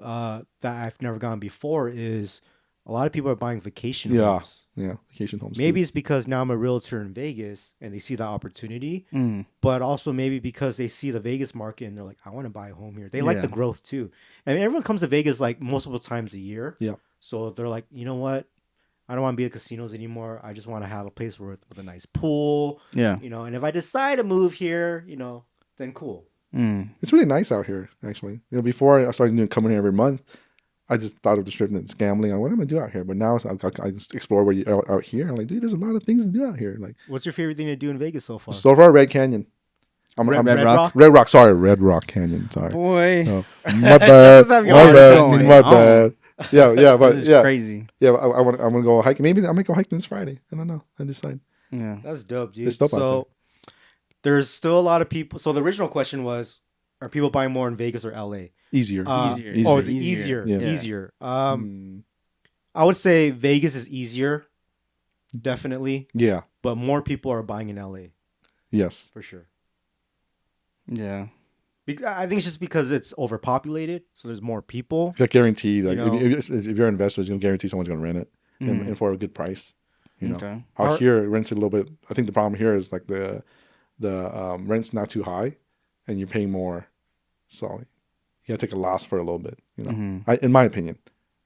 that I've never gone before is a lot of people are buying vacation homes. Yeah, vacation homes. Maybe it's because now I'm a realtor in Vegas and they see the opportunity, Mm. but also maybe because they see the Vegas market and they're like, I want to buy a home here. They like the Yeah. growth too. I mean, everyone comes to Vegas like multiple times a year. Yeah. So they're like, you know what? I don't want to be at casinos anymore. I just want to have a place with a nice pool, Yeah. and if I decide to move here, then cool. Mm. It's really nice out here, actually. Before I started coming here every month, I just thought of the strip and it's gambling. What am I gonna do out here? But now I just explore where you out here. I'm like, dude, there's a lot of things to do out here. Like, What's your favorite thing to do in Vegas so far? so far, Red Canyon. Red Rock. Red Rock. Sorry, Red Rock Canyon. Sorry. Boy. Oh, my bad. Just have My your heart bad. going My on. bad. Yeah, but This is yeah, crazy. yeah. I'm gonna go hiking. Maybe I might go hiking this Friday. I don't know. I decide. Yeah. That's dope, dude. It's dope out So there's still a lot of people. So the original question was, are people buying more in Vegas or LA? Easier. Easier. Oh, is it Easier. easier? Yeah. Easier. Mm, I would say Vegas is easier, definitely, yeah. but more people are buying in LA Yes. for sure. Yeah. I think it's just because it's overpopulated, so there's more people. It's like guaranteed. Like You know? if you're an investor, you're gonna guarantee someone's gonna rent it Mhm. and for a good price. You know. Okay. Out Are- here, it rents a little bit. I think the problem here is like the rent's not too high, and you're paying more, so you gotta take a loss for a little bit. Mhm. In my opinion,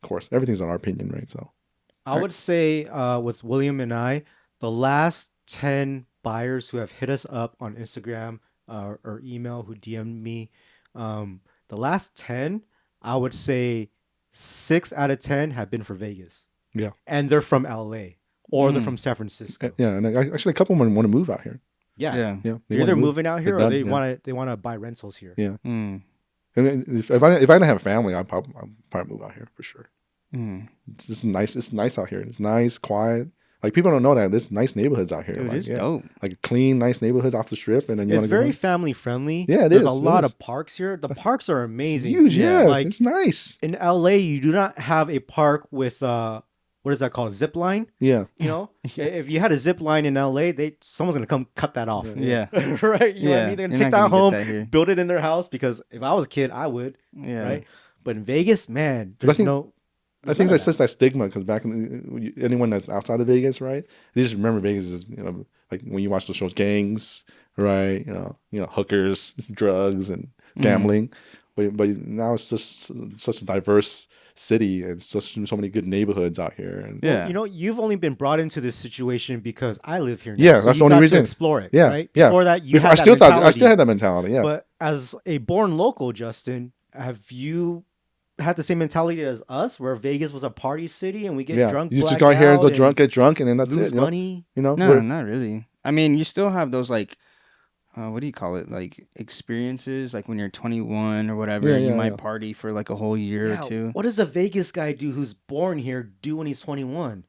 of course, everything's on our opinion, right? So I would say with William and I, the last 10 buyers who have hit us up on Instagram or email, who DM'd me, the last 10, I would say 6 out of 10 have been for Vegas. Yeah. And they're from LA or they're Mm. from San Francisco. yeah, and actually, a couple of them want to move out here. Yeah. Yeah. Yeah, Either they're moving out here They're or they done, want to buy rentals here. Yeah. Mm. And then if I didn't have a family, I'd probably move out here for sure. Mm. It's just nice. It's nice out here. It's nice, quiet. Like people don't know that there's nice neighborhoods out here. Dude, Like it's dope. like clean, nice neighborhoods off the strip, and then you It's want to go very home. family friendly. Yeah, it There's is. a It lot is. of parks here. The parks are It's amazing. huge. Yeah, Like it's nice. in LA, you do not have a park with what is that called? A zip line? Yeah, You know, if you had a zip line in LA, someone's gonna come cut that off. Yeah. Right? You know what I Yeah, mean? They're gonna you're take not gonna that get home, that here. build it in their house because if I was a kid, I would. Yeah. Right? But in Vegas, man, 'Cause I there's think- no. I think that's just that stigma because back in anyone that's outside of Vegas, right? They just remember Vegas as like when you watch the shows, gangs, right? Hookers, drugs, and gambling. But now it's just such a diverse city and so many good neighborhoods out here. And Yeah. You know, you've only been brought into this situation because I live here now. Yeah, so that's you the only got reason. to explore it. Yeah, Right? yeah. Before that, you Before, had I still that thought I mentality. still had that mentality. Yeah, But as a born local, Justin, have you had the same mentality as us, where Vegas was a party city and we get drunk, You just black go here and out, go drunk, get drunk, and then that's lose it. money? No, we're- not really. I mean, you still have those like, what do you call it? Like experiences, like when you're 21 or whatever, Yeah, you yeah, might yeah. party for like a whole year or two. What does a Vegas guy do who's born here do when he's 21?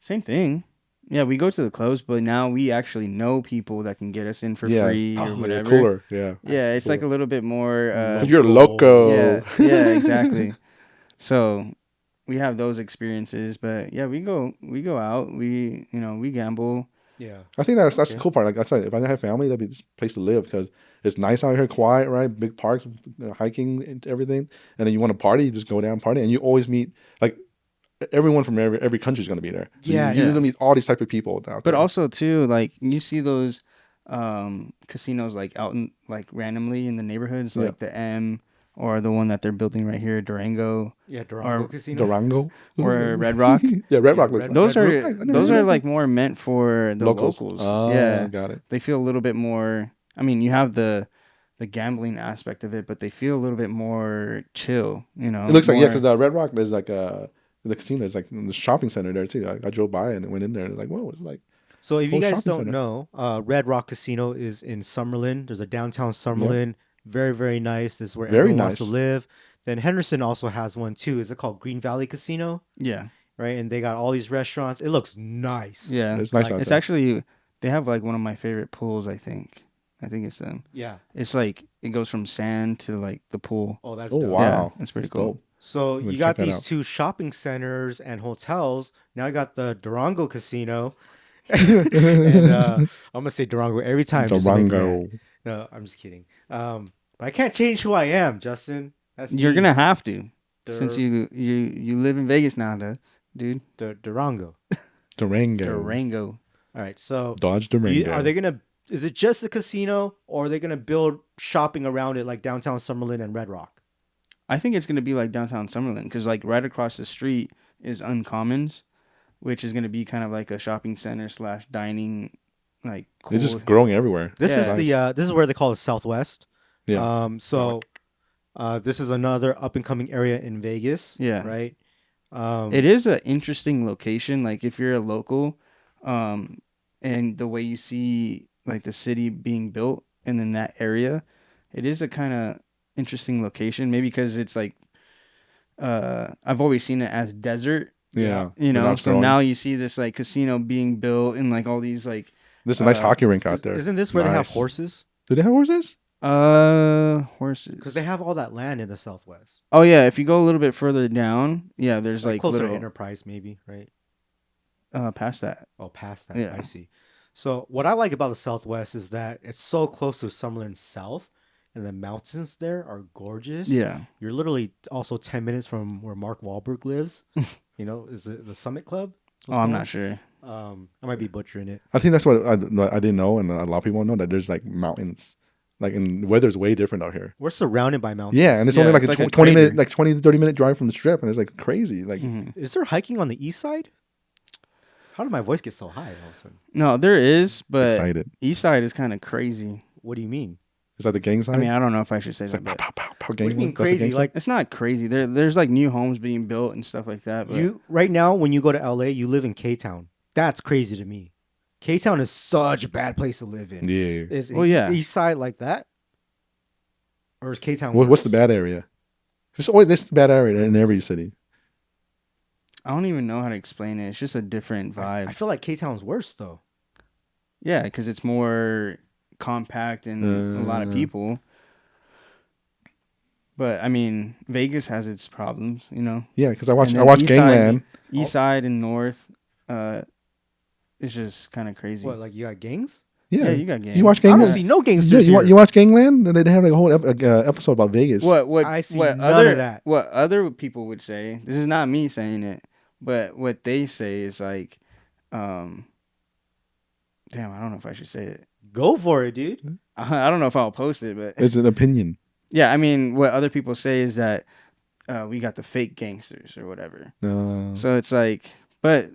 Same thing. Yeah, we go to the clubs, but now we actually know people that can get us in for free or Oh, yeah, whatever. cooler. Yeah, Yeah, it's like a little bit more. 'Cause you're loco. Yeah, exactly. So we have those experiences, but yeah, we go out. We gamble. Yeah. I think that's the cool part. Like I said, if I didn't have family, that'd be this place to live because it's nice out here, quiet, right? Big parks, hiking, and everything. And then you want to party, you just go down and party, and you always meet like everyone from every country is going to be there. So Yeah, you're yeah. gonna meet all these type of people out there. But also too, like you see those casinos like out in like randomly in the neighborhoods, Yeah. like the M or the one that they're building right here, Durango Yeah, Durango Or Casino. Durango or Red Rock. yeah, Red Rock. Red- Looks Those Red are Rock. I never those knew are that. like more meant for the locals. Oh, Yeah, got it. they feel a little bit more. I mean, you have the gambling aspect of it, but they feel a little bit more chill. You know, It looks like more, because the Red Rock there's like the casino is like the shopping center there too. I drove by and went in there and it's like whoa, it's like So if you Whole guys shopping don't center. know, Red Rock Casino is in Summerlin. There's a downtown Summerlin. Very, very nice. This is where Very everyone wants to nice. live. Then Henderson also has one too. Is it called Green Valley Casino? yeah, Right, and they got all these restaurants. It looks nice. yeah. it's nice out It's there. actually they have like one of my favorite pools. I think it's them. Yeah. It's like it goes from sand to like the pool. Oh, that's Oh dope. wow, Yeah, that's pretty cool. dope. So I'm gonna you got check that these out. two shopping centers and hotels. Now you got the Durango Casino. and I'm gonna say Durango every time. just to make you Durango. mad. No, I'm just kidding. But I can't change who I am, Justin. That's You're me. gonna have to since Dur- you live in Vegas now, dude. Durango. Durango. Durango. All right. So Dodge Durango. are they gonna? Is it just a casino, or are they gonna build shopping around it like downtown Summerlin and Red Rock? I think it's gonna be like downtown Summerlin because like right across the street is Uncommons, which is gonna be kind of like a shopping center / dining, like cool. It's just growing everywhere. This Yeah. is this is where they call it Southwest. Yeah. So this is another up and coming area in Vegas. Yeah. Right. It is an interesting location. Like if you're a local, and the way you see like the city being built and then that area, it is a kind of interesting location. Maybe because it's like, I've always seen it as desert, Yeah. you know. But it's So growing. now you see this like casino being built and like all these like There's a nice hockey rink out there. Isn't this where they have Nice. horses? Do they have horses? horses. Because they have all that land in the Southwest. Oh yeah, if you go a little bit further down, yeah, there's Like like closer little to Enterprise, maybe, right? past that. Oh, past that. Yeah. I see. So what I like about the Southwest is that it's so close to Summerlin South, and the mountains there are gorgeous. Yeah. You're literally also 10 minutes from where Mark Wahlberg lives. You know, is it the Summit Club? Oh, I'm not sure. I might be butchering it. I think that's what I didn't know, and a lot of people don't know that there's like mountains, like and the weather's way different out here. We're surrounded by mountains. Yeah, and it's Yeah, only like it's a like a 20 minute, crater. like 20 to 30 minute drive from the strip, and it's like crazy. Like Mhm. Is there hiking on the east side? How did my voice get so high all of a sudden? No, there is, but excited. East Side is kind of crazy. What do you mean? Is that the gang side? I mean, I don't know if I should say it's that, like pow but pow pow pow. What do you mean That's the gang crazy? side? Like it's not crazy. There's like new homes being built and stuff like that. But you right now, when you go to LA, you live in K Town. That's crazy to me. K Town is such a bad place to live in. yeah. Is Well, yeah. East Side like that, or is K Town? What's the bad area? There's always this bad area in every city. I don't even know how to explain it. It's just a different I vibe. feel like K-Town's worse though. Yeah, because it's more compact and a lot of Uh, people. But I mean, Vegas has its problems, you know. yeah, because And I then watched Gangland. east side and north, it's just kind of crazy. What, like you got gangs? Yeah, Yeah, you got you watch gangs. I don't Gangland. see no Yeah, gangsters here. you watch Gangland? And they have like a whole episode about Vegas. I see none of that. What other people would say? This is not me saying it, but what they say is like, um, damn, I don't know if I should say it. Go for it, dude. I don't know if I'll post it, but It's an opinion. yeah, I mean, what other people say is that we got the fake gangsters or whatever. So it's like, but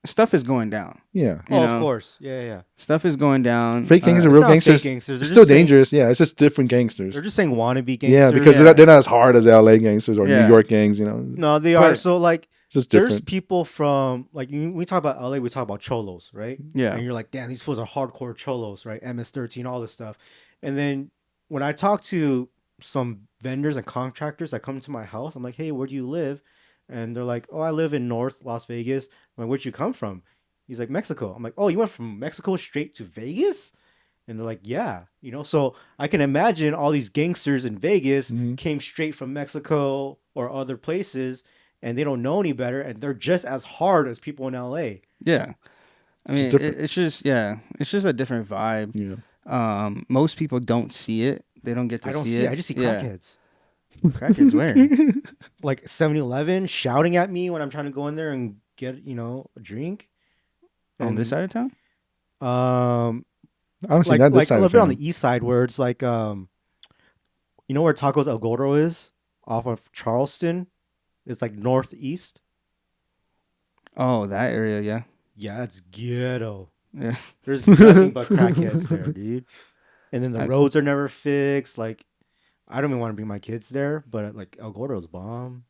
stuff is going down. Yeah. You Oh, know? of course. Yeah, yeah. Stuff is going down. Fake gangsters and It's real not fake gangsters. gangsters. It's They're still just saying- dangerous. Yeah, it's just different gangsters. They're just saying wannabe gangsters. Yeah, because Yeah. they're not as hard as LA gangsters or Yeah. New York gangs. You know, No, they are. But- So like, it's just there's different. people from like we talk about LA, we talk about cholos, right? Yeah. And you're like, damn, these fools are hardcore cholos, right? MS-13, all this stuff. And then when I talk to some vendors and contractors that come to my house, I'm like, hey, where do you live? And they're like, oh, I live in North Las Vegas. I'm like, where'd you come from? He's like, Mexico. I'm like, oh, you went from Mexico straight to Vegas? And they're like, yeah, you know. So I can imagine all these gangsters in Vegas Mhm. came straight from Mexico or other places, and they don't know any better, and they're just as hard as people in LA. Yeah. I It's mean, just different. it's just a different vibe. Yeah. Most people don't see it. They don't get to I don't see see it. it. I just see Yeah. crackheads. Crackheads where? Like 7-Eleven shouting at me when I'm trying to go in there and get, a drink. On this side of town? Um, I don't see like that this like a side little of bit on town. the east side where it's like you know where Tacos El Gordo is off of Charleston. It's like northeast. Oh, that area, yeah. Yeah, it's ghetto. Yeah. There's nothing but crackheads there, dude. And then the I- roads are never fixed. Like, I don't even want to bring my kids there, but like El Gordo's bomb.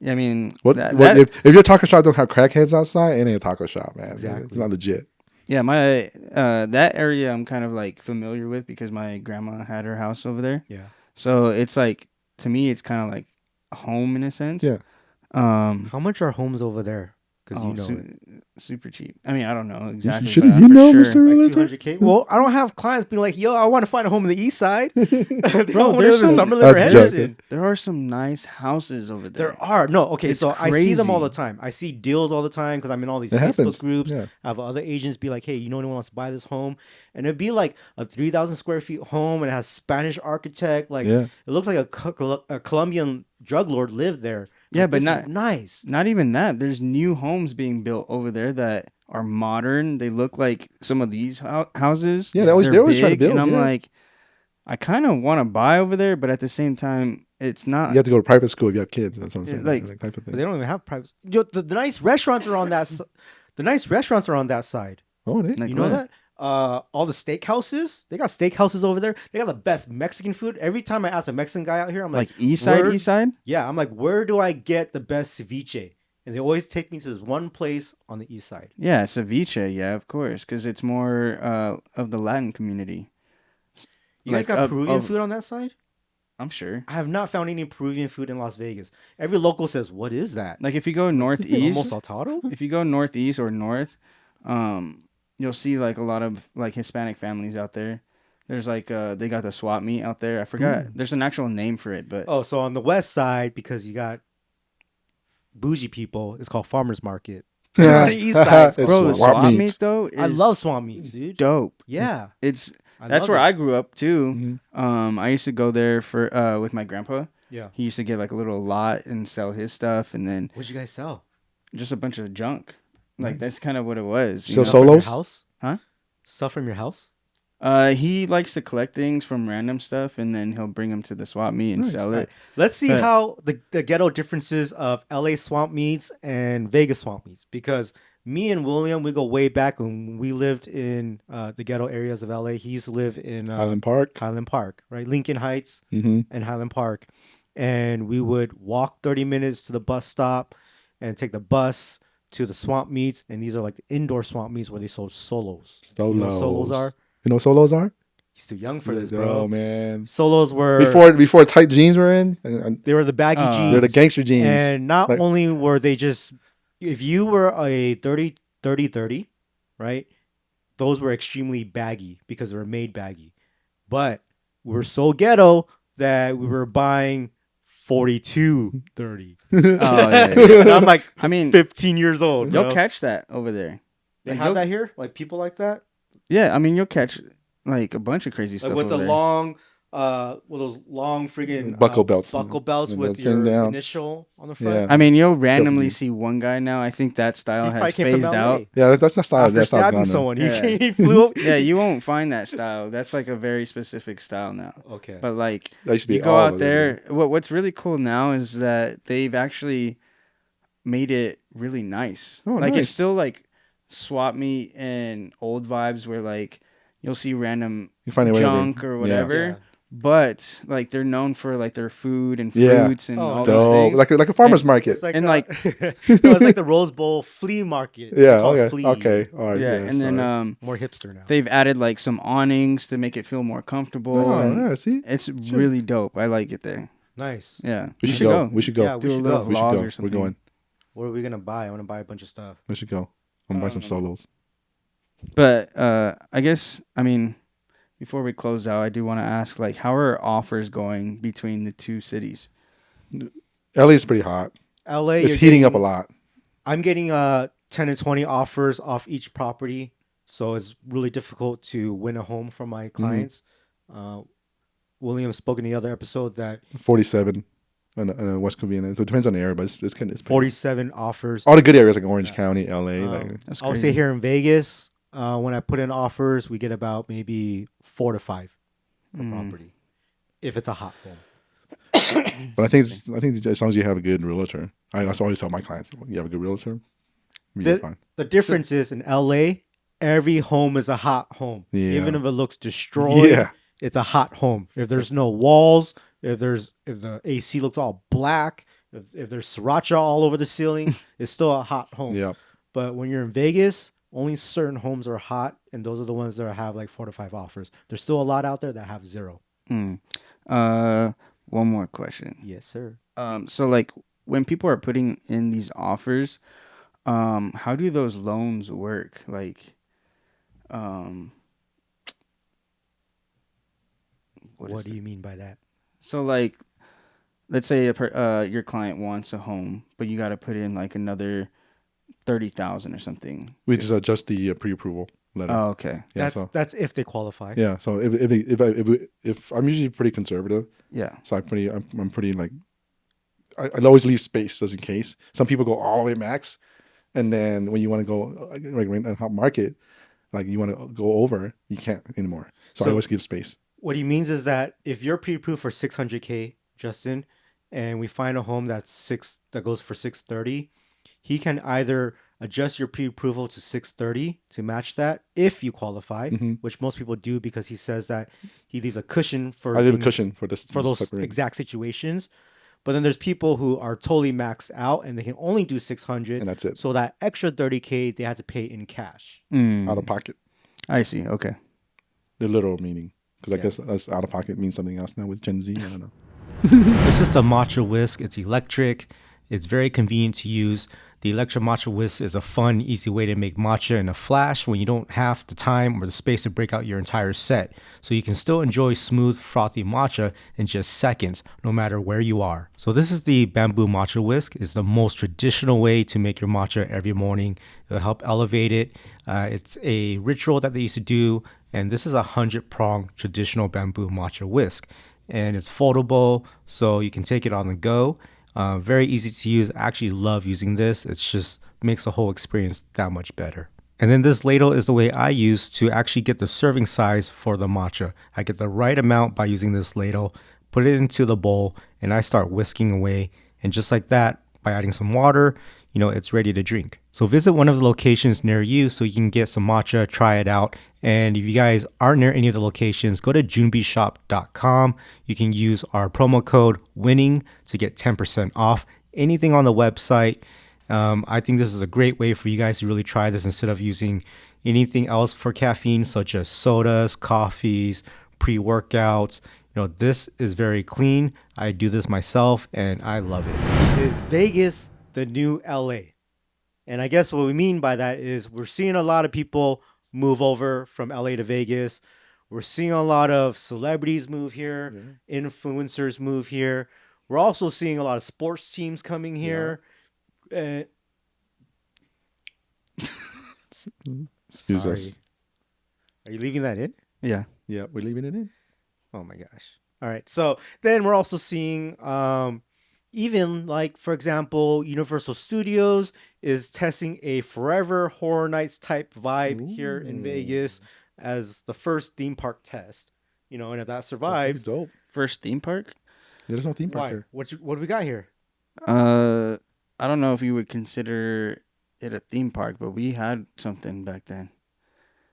Yeah, I mean, What that- if your taco shop don't have crackheads outside? It ain't a taco shop, man. It's Exactly. not legit. yeah, my that area I'm kind of like familiar with because my grandma had her house over there. Yeah. So it's like, to me, it's kind of like a home in a sense. Yeah. How much are homes over there? Because Oh, you know it. super cheap. I mean, I don't know exactly. should- but I'm you for know, sure. Mr. Like Realtor? 200K. Well, I don't have clients being like, "Yo, I want to find a home on the east side." They Bro, don't want to there's live in some- Summerlin or That's Henderson. There are some nice houses over there. There are no okay. It's So I see them all the crazy. time. I see deals all the time because I'm in all these It Facebook happens. groups. Yeah. I have other agents be like, "Hey, you know anyone wants to buy this home?" And it'd be like a 3,000 square feet home, and it has Spanish architect. Like Yeah. it looks like a Colombian drug lord lived there. Yeah, Like, but this is not- nice. Not even that. There's new homes being built over there that are modern. They look like some of these houses. Yeah, they always They're try to big, build. and I'm yeah. like, I kind of want to buy over there, but at the same time, it's not. You have to go to private school if you have kids. That's what I'm Yeah, saying. like- That type of But thing. they don't even have private. The nice restaurants are on that. The nice restaurants are on that side. Oh, they, Like You know what? that? All the steakhouses, they got steakhouses over there. They got the best Mexican food. Every time I ask a Mexican guy out here, I'm like, Like east side, where- east side. yeah, I'm like, where do I get the best ceviche? And they always take me to this one place on the east side. Yeah, ceviche. Yeah, of course, because it's more of the Latin community. You guys Like, got of- Peruvian of- food on that side? I'm sure. I have not found any Peruvian food in Las Vegas. Every local says, "What is that?" Like if you go Almost northeast, saltado. if you go northeast or north, you'll see like a lot of like Hispanic families out there. There's like they got the swap meet out there. I forgot. There's an actual name for it, but Oh, so on the west side, because you got bougie people, it's called farmers market. Yeah. On the east side, It's bro, the swap swap meets. meet though, I is love swamp meats, dude. dope. Yeah, It's I that's love where it. I grew up too. Mhm. I used to go there for with my grandpa. Yeah. He used to get like a little lot and sell his stuff, and then What'd you guys sell? just a bunch of junk. Like Nice. that's kind of what it was. So know? Stuff from your solos? house? Huh? Stuff from your house? He likes to collect things from random stuff, and then he'll bring them to the swap meet and Nice. sell Right. it. Let's see But- how the ghetto differences of LA swamp meets and Vegas swamp meets, because me and William, we go way back when we lived in the ghetto areas of LA. He used to live in Highland Park. Highland Park, right? Lincoln Heights Mm-hmm. and Highland Park. And we would walk 30 minutes to the bus stop and take the bus to the swamp meets. And these are like the indoor swamp meets where they sold solos. You know what solos are? You know what solos are? He's too young for this, Oh bro. man. Solos were Before tight jeans were in, they were the baggy jeans. they're the gangster jeans. And not Like- only were they just if you were a 30 30 30, right? Those were extremely baggy because they were made baggy. But we were so ghetto that we were buying 42 30. Oh yeah, And I'm like I mean, 15 years old, you'll bro. catch that over there. They Like, have you'll- that here? Like people like that? Yeah, I mean, you'll catch like a bunch of crazy Like stuff with over the there. long with those long friggin' Buckle belts. buckle belts And with the thing your down. initial on the front. Yeah. I mean, you'll randomly Definitely. see one guy now. I think that style He probably has came from phased LA. out. Yeah, that's not style. After That style's stabbing gone now. someone, Yeah. he flew up. Yeah, you won't find that style. That's like a very specific style now. Okay. But like, That used to be you go all out over there. What's really cool now is that they've actually made it really nice. Oh, like nice. it's still like swap meet and old vibes where like you'll see random You find it wherever. junk or Yeah. whatever. Yeah. But like they're known for like their food and Yeah. fruits and Oh, all those Dope. things. Like a farmer's And market. It's like And, no, like- it's like the Rose Bowl flea market. Yeah. They call it Okay. flea. Okay. All right. yeah, and then sorry. More hipster now. they've added like some awnings to make it feel more comfortable. Oh, and yeah. See, it's really dope. I like it there. Nice. Yeah, we you should go. We should go. Yeah, Do a should little go. We should vlog go. or We're something. going. What are we gonna buy? I want to buy a bunch of stuff. We should go. I'm gonna buy some solos. But I guess before we close out, I do want to ask like how are offers going between the two cities? LA is pretty hot. LA, It's you're heating up a getting- lot. I'm getting 10 to 20 offers off each property, so it's really difficult to win a home from my clients. William spoke in the other episode that 47 in West Covina. So it depends on the area, but it's pretty. 47 offers. All the good areas like Orange County, LA. That's I would crazy. say here in Vegas, when I put in offers, we get about maybe 4 to 5 per property, if it's a hot home. But I think as long as you have a good realtor, I always tell my clients, you have a good realtor, you're fine. The difference is in LA, every home is a hot home. Yeah. Even if it looks destroyed, Yeah. it's a hot home. If there's no walls, if the AC looks all black, if there's sriracha all over the ceiling, it's still a hot home. Yeah. But when you're in Vegas, only certain homes are hot, and those are the ones that have like 4 to 5 offers. There's still a lot out there that have 0. One more question. Yes, sir. So like when people are putting in these offers, how do those loans work? Like, What do you mean by that? so like, let's say your client wants a home, but you got to put in like another 30,000 or something. We just adjust the pre-approval letter. Oh, okay. Yeah, That's if they qualify. Yeah, so if I'm usually pretty conservative, Yeah. so I'm pretty like I'd always leave space just in case. Some people go all the way max, and then when you want to go like in a hot market, like you want to go over, you can't anymore. So I So- always give space. What he means is that if you're pre-approved for 600K, Justin, and we find a home that goes for 630, he can either adjust your pre-approval to 630 to match that if you qualify, which most people do because he says that he leaves a cushion for I leave a things- cushion for this for those type of rate. exact situations. But then there's people who are totally maxed out and they can only do 600, And that's it. So that extra 30K they have to pay in cash. Out of pocket. I see. Okay. The literal meaning, because I guess us out of pocket means something else now with Gen Z. I don't know. This is the matcha whisk. It's electric. It's very convenient to use. The electric matcha whisk is a fun, easy way to make matcha in a flash when you don't have the time or the space to break out your entire set. So you can still enjoy smooth, frothy matcha in just seconds, no matter where you are. So this is the bamboo matcha whisk. It's the most traditional way to make your matcha every morning. It'll help elevate it. It's a ritual that they used to do, and this is a 100-prong traditional bamboo matcha whisk. And it's foldable, so you can take it on the go. Very easy to use. I actually love using this. It just makes the whole experience that much better. And then this ladle is the way I use to actually get the serving size for the matcha. I get the right amount by using this ladle, put it into the bowl, and I start whisking away. And just like that, by adding some water, it's ready to drink. So visit one of the locations near you so you can get some matcha, try it out. And if you guys aren't near any of the locations, go to junebishop.com. You can use our promo code WINNING to get 10% off anything on the website. I think this is a great way for you guys to really try this instead of using anything else for caffeine, such as sodas, coffees, pre-workouts. This is very clean. I do this myself and I love it. Is Vegas the new LA? And I guess what we mean by that is we're seeing a lot of people move over from LA to Vegas. We're seeing a lot of celebrities move here, influencers move here. We're also seeing a lot of sports teams coming here. And Excuse sorry, us. are you leaving that in? Yeah. Yeah, we're leaving it in. Oh my gosh. All right. So then we're also seeing even like, for example, Universal Studios is testing a Forever Horror Nights type vibe here in Vegas as the first theme park test. You know, and if that That's survives, dope. First theme park? Yeah, there's no theme park why? here. What do we got here? I don't know if you would consider it a theme park, but we had something back then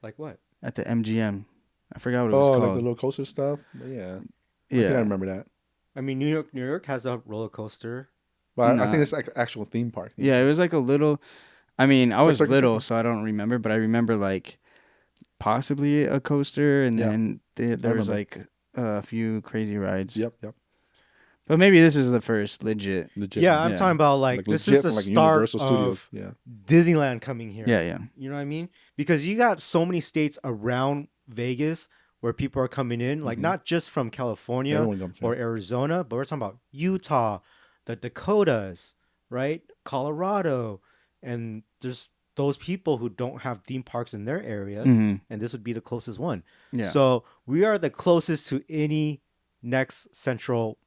Like what? at the MGM. I forgot what it was Oh, like called. the little coaster stuff. But yeah, I yeah. think I remember that. I mean, New York has a roller coaster. But I Nah. think it's like actual theme park. Yeah, it was like a little. I mean, I It's like was Circus little, Circus. so I don't remember, but I remember like possibly a coaster, and Yeah. then there was remember. like a few crazy rides. Yep. But maybe this is the first legit. Legit. Yeah, I'm Yeah. talking about like this is legit the from, like start Universal Studios. of Yeah. Disneyland coming here. Yeah. You know what I mean? Because you got so many states around Vegas where people are coming in, like not just from California Everyone comes here. or Arizona, but we're talking about Utah, the Dakotas, right? Colorado. And there's those people who don't have theme parks in their areas, Mhm. and this would be the closest one. Yeah. So we are the closest to any next central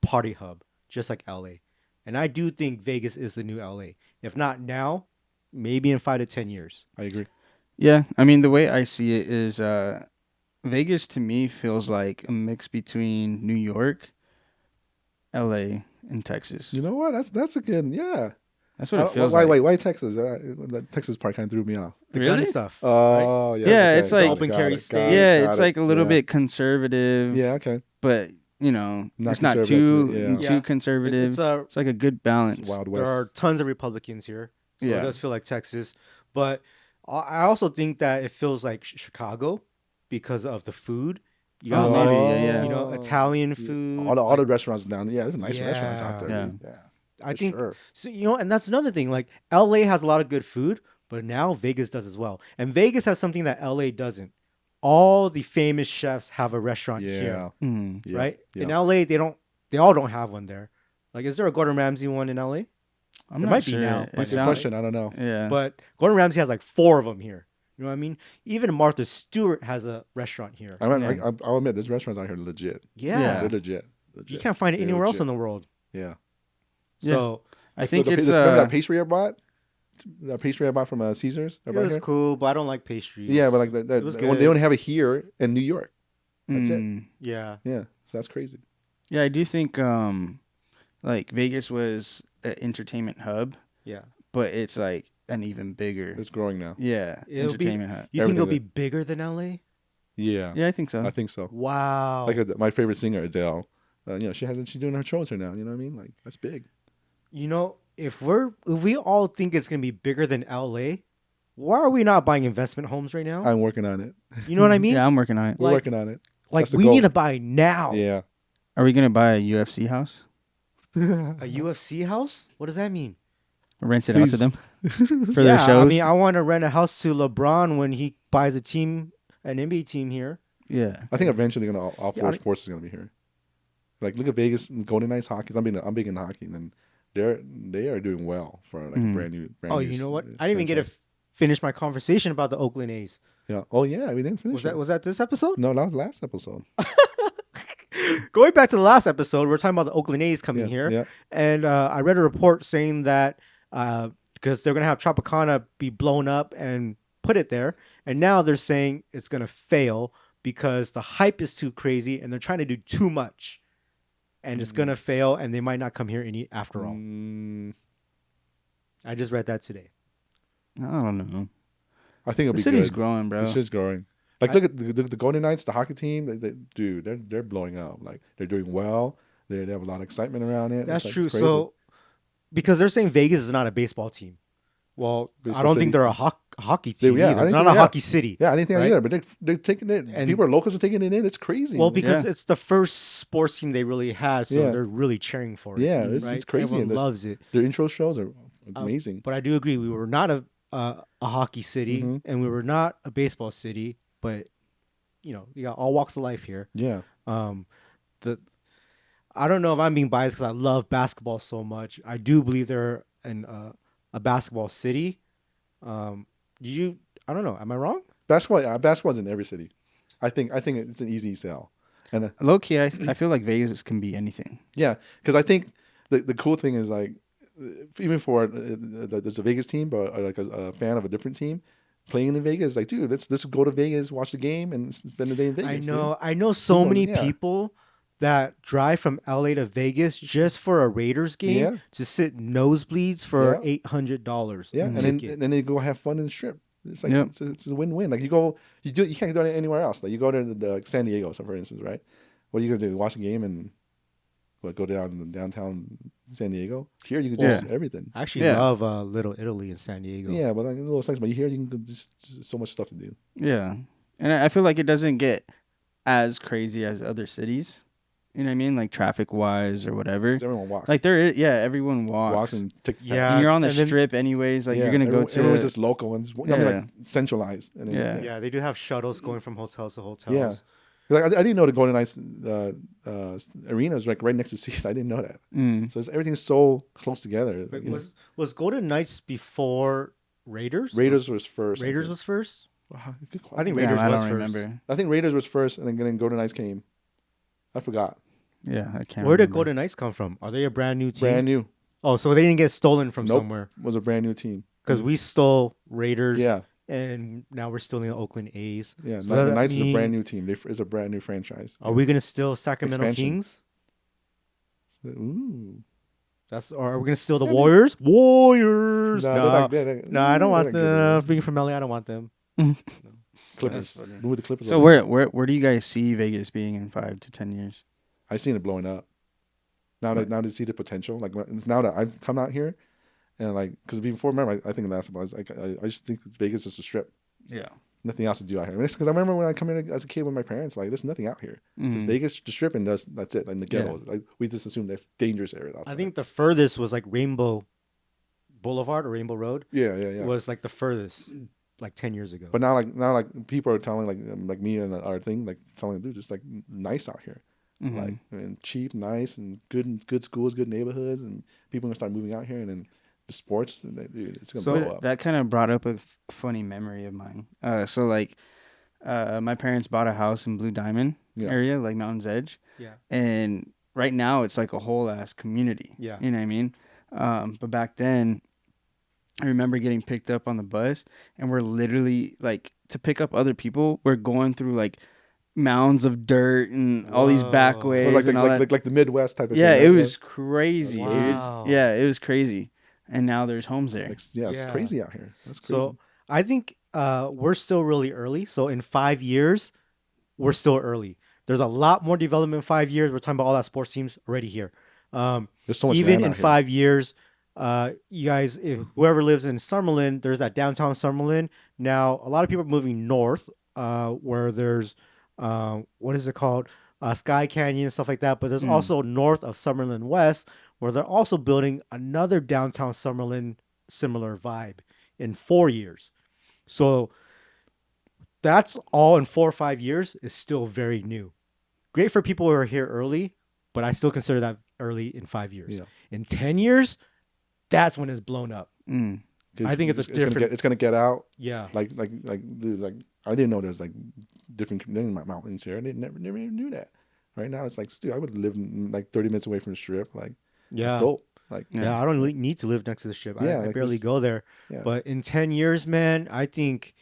party hub, just like LA. And I do think Vegas is the new LA. If not now, maybe in 5 to 10 years. I agree. Yeah, I mean the way I see it is Vegas to me feels like a mix between New York, LA, and Texas. You know what? That's a good. Yeah. That's what it feels why, like. Why Texas? The Texas part kind of threw me off. The Really? gun stuff. Oh, yeah. Yeah, okay, it's like- got it, Open got carry it, got state. it, Yeah, got it's it. like a little Yeah. bit conservative. Yeah, okay. But you know, Not it's not conservative, too yeah. too Yeah. conservative. It's It's like a good balance. It's Wild there are West. tons of Republicans here. So Yeah. it does feel like Texas. But I also think that it feels like Chicago because of the food. You got a lot maybe, of, yeah. you know, Italian food. All the restaurants down there. Yeah, there's nice restaurants out there. Yeah. dude. Yeah. I for think sure. so, you know, and that's another thing. Like LA has a lot of good food, but now Vegas does as well. And Vegas has something that LA doesn't. All the famous chefs have a restaurant Yeah. here, Mm. Yeah. right? Yeah. In LA, they all don't have one there. Like, is there a Gordon Ramsay one in LA? I'm There not might be sure. now, It but Good sound- question. I don't know. Yeah. But Gordon Ramsay has like 4 of them here. You know what I mean? Even Martha Stewart has a restaurant here. I'll admit, there's restaurants out here legit. Yeah. They're legit. You can't find it They're anywhere else legit. in the world. Yeah. Yeah. So I think it's remember that pastry I bought? That pastry I bought from Caesars? it was cool, but I don't like pastries. Yeah, but like It was they good. only have it here in New York. That's it. Mm. Yeah. Yeah, so that's crazy. Yeah, I do think like Vegas was an entertainment hub, Yeah. but it's like an even bigger. It's growing now. Yeah, It'll be- entertainment hub. You think it'll be Everything bigger than LA? Yeah, Yeah, I think so. I think so. Wow. Like my favorite singer Adele, she's doing her shows here now. You know what I mean? Like that's big. You know, if we all think it's gonna be bigger than LA, why are we not buying investment homes right now? I'm working on it. You know what I mean? Yeah, I'm working on it. We're Like- working on it. Like that's the we goal. need to buy now. Yeah, Are we gonna buy a UFC house? A UFC house? What does that mean? Rent it out to Please. them for their shows? I mean, I want to rent a house to LeBron when he buys an NBA team here. yeah. I think eventually all Yeah, four sports is gonna be here. Like look at Vegas, Golden Knights hockey. I'm big in hockey, and they are doing well for like Mhm. a brand new. Oh, you know what? I didn't even get to finish my conversation about the Oakland A's. Yeah. Oh yeah, we didn't finish. Was that this episode? No, that was last episode. Going back to the last episode, we're talking about the Oakland A's coming Yeah, here, yeah. and I read a report saying that because they're gonna have Tropicana be blown up and put it there, and now they're saying it's gonna fail because the hype is too crazy and they're trying to do too much, and it's gonna fail, and they might not come here any after all. Mm, I just read that today. I don't know. I think it'll The be city's good. growing, bro. The city's growing. Like look at the Golden Knights, the hockey team. They're blowing up. Like they're doing well. They have a lot of excitement around it. That's It's true. crazy. So because they're saying Vegas is not a baseball team. Well, I Baseball don't city. think they're a hockey team yeah, I either. didn't Not think- a yeah. hockey city. Yeah, I didn't think Right? either, but they're taking it. And- People locals are taking it in. It's crazy. Well, because Yeah. it's the first sports team they really had, so Yeah. they're really cheering for it. Yeah, it's right? crazy. Everyone And there's- loves it. their intro shows are amazing. But I do agree, we were not a hockey city, Mm-hmm. and we were not a baseball city. But you got all walks of life here. Yeah. Um, the I don't know if I'm being biased because I love basketball so much. I do believe they're a basketball city. Do you? I don't know. Am I wrong? Basketball's in every city. I think it's an easy sell, and Low key, I feel like Vegas can be anything. yeah, because I think the cool thing is like even for there's a Vegas team, but like a fan of a different team playing in Vegas, like dude, let's go to Vegas, watch the game, and spend the day in Vegas. I know so many Yeah. people that drive from LA to Vegas just for a Raiders game Yeah. to sit nosebleeds for Yeah. $800 Yeah, a and ticket. then they go have fun in the strip. It's like Yep. it's a win-win. Like you can't go anywhere else. Like you go to San Diego, so for instance, right? What are you gonna do? Watch a game and go down to downtown San Diego? Here you can just do everything. I actually Yeah. love Little Italy in San Diego. Yeah, but like a little sex. But here you can go just so much stuff to do. Yeah, and I feel like it doesn't get as crazy as other cities. You know what I mean? Like traffic wise or whatever. 'Cause everyone walks. Like there is, yeah, everyone walks. Walks and takes Yeah. And you're on the and then- strip anyways. Like yeah, you're gonna go to. everyone's just local and I mean Yeah. like centralized. And then, Yeah. Yeah, they do have shuttles going from hotels to hotels. Yeah. Like I didn't know the Golden Knights arena is like right next to Caesars. I didn't know that. Mm. So everything's so close together. Wait, you know. was Golden Knights before Raiders? Raiders was first. I Raiders think. was first. Wow, good I think question. Raiders Damn, I was don't first. remember. I think Raiders was first, and then Golden Knights came. I forgot. Yeah, I can't. Where did remember. Golden Knights come from? Are they a brand new team? Brand new. Oh, so they didn't get stolen from Nope. somewhere. Was a brand new team. Because we stole Raiders. Yeah, And now we're stealing the Oakland A's. yeah. So the that Knights is a mean- brand new team. It's a brand new franchise. Are we gonna steal Sacramento Expansion. Kings? Ooh. Or are we gonna steal the Warriors? Warriors. Nah, No, they're no, I don't they're want not good them. enough. Being from LA, I don't want them. Clippers. That's funny. Move the Clippers. So over. where do you guys see Vegas being in 5 to 10 years? I seen it blowing up. Now they see the potential. Like it's now that I've come out here, and like because before, remember, I think last about is like I just think that Vegas is a strip. Yeah. Nothing else to do out here. Because I remember when I come in as a kid with my parents, like there's nothing out here. It's just Vegas, the strip, and that's it. Like the Yeah. ghettos. Like we just assume that's dangerous area outside. I think the furthest was like Rainbow Boulevard or Rainbow Road. Yeah. Was like the furthest, like 10 years ago. But now people are telling like me and our thing like telling dude it's like nice out here. Mm-hmm. Like and cheap, nice, and good schools, good neighborhoods, and people are gonna start moving out here, and then the sports, and dude, it's gonna So blow up. that kind of brought up a funny memory of mine. So like, my parents bought a house in Blue Diamond Yeah. area, like Mountain's Edge, yeah. and right now it's like a whole ass community. Yeah. You know what I mean? But back then, I remember getting picked up on the bus, and we're literally like to pick up other people. We're going through like mounds of dirt and all these Whoa. back So ways So it's and all that. like the Midwest type of Yeah, thing. it right? was crazy, Wow. dude. Yeah, it was crazy. And now there's homes there. Like, yeah, it's Yeah. crazy out here. That's crazy. So I think we're still really early. So in 5 years, we're still early. There's a lot more development in 5 years. We're talking about all that sports teams already here. There's so much Even land in out here. 5 years, you guys, if whoever lives in Summerlin, there's that downtown Summerlin. Now, a lot of people are moving north, where there's what is it called? Sky Canyon and stuff like that. But there's also north of Summerlin West, where they're also building another downtown Summerlin similar vibe in 4 years. So that's all in 4 or 5 years is still very new. Great for people who are here early, but I still consider that early in 5 years. Yeah. In 10 years, that's when it's blown up. Mm. 'Cause I think it's a gonna different- it's gonna get out. Yeah. Like dude, like I didn't know there's like different mountains here. I never even knew that. Right now it's like, dude, I would live like 30 minutes away from the strip. Like it's Yeah. dope. Like Yeah, I don't need to live next to the strip. Yeah, I like barely this- go there. yeah. But in 10 years, man, I think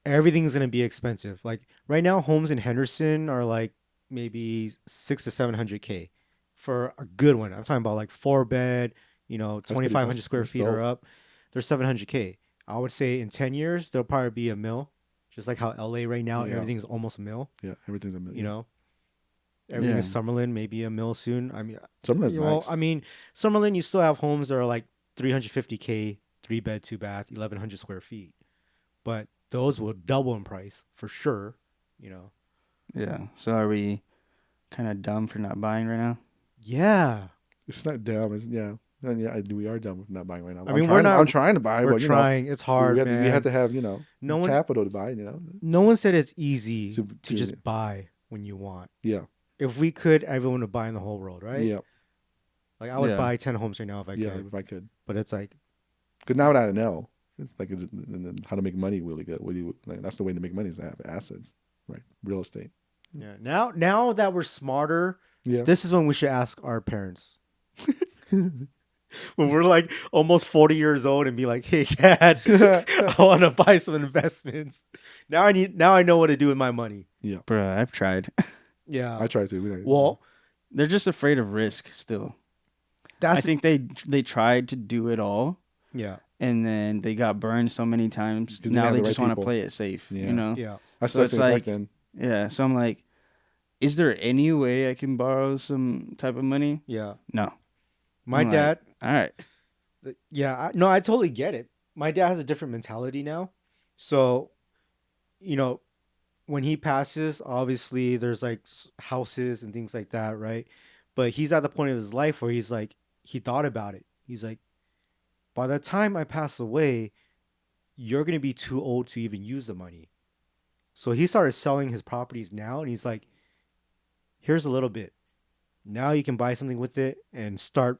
everything's going to be expensive. Like right now, homes in Henderson are like maybe 6 to 700K for a good one. I'm talking about like 4 bed, pretty- 2,500 square that's feet or dope. up. They're 700K. I would say in 10 years, there'll probably be a mill, just like how LA right now, Yeah. everything's almost a mill, Yeah, everything's a million. you know? Everything Yeah. is Summerlin, maybe a mill soon. I mean, Something that's well, nice. I mean, Summerlin, you still have homes that are like 350K, 3 bed, 2 bath, 1,100 square feet. But those will double in price for sure, Yeah. So are we kind of dumb for not buying right now? Yeah. It's not dumb. It's yeah. And yeah, we are done with not buying right now. I mean, we're not. I'm trying to buy, We're but trying. It's hard, we have man. to have No one, capital to buy. no one said it's easy to To just buy when you want. yeah, If we could, everyone would buy in the whole world, right? yeah, Like I would Yeah. buy 10 homes right now if I yeah. could. If I could, But it's like, because now that I know, it's like and then how to make money really good. What do you like? That's the way to make money is to have assets, right? Real estate. yeah. Now that we're smarter, Yeah, this is when we should ask our parents. When we're like almost 40 years old and be like, "Hey, Dad, I want to buy some investments." Now I know what to do with my money. Bruh, I've tried. Yeah. I try to. Well, They're just afraid of risk still. I that's think they tried to do it all, yeah. and then they got burned so many times. 'Cause they Now have they the right just want to people. play it safe, Yeah. you know? Yeah. I So started it's saying back like- then. Yeah. So I'm like, is there any way I can borrow some type of money? Yeah. No. My I'm like, dad, All right. yeah, no, I totally get it. My dad has a different mentality now. So, when he passes, obviously there's like houses and things like that, right? But he's at the point of his life where he's like, he thought about it. He's like, by the time I pass away, you're going to be too old to even use the money. So he started selling his properties now, and he's like, here's a little bit. Now you can buy something with it and start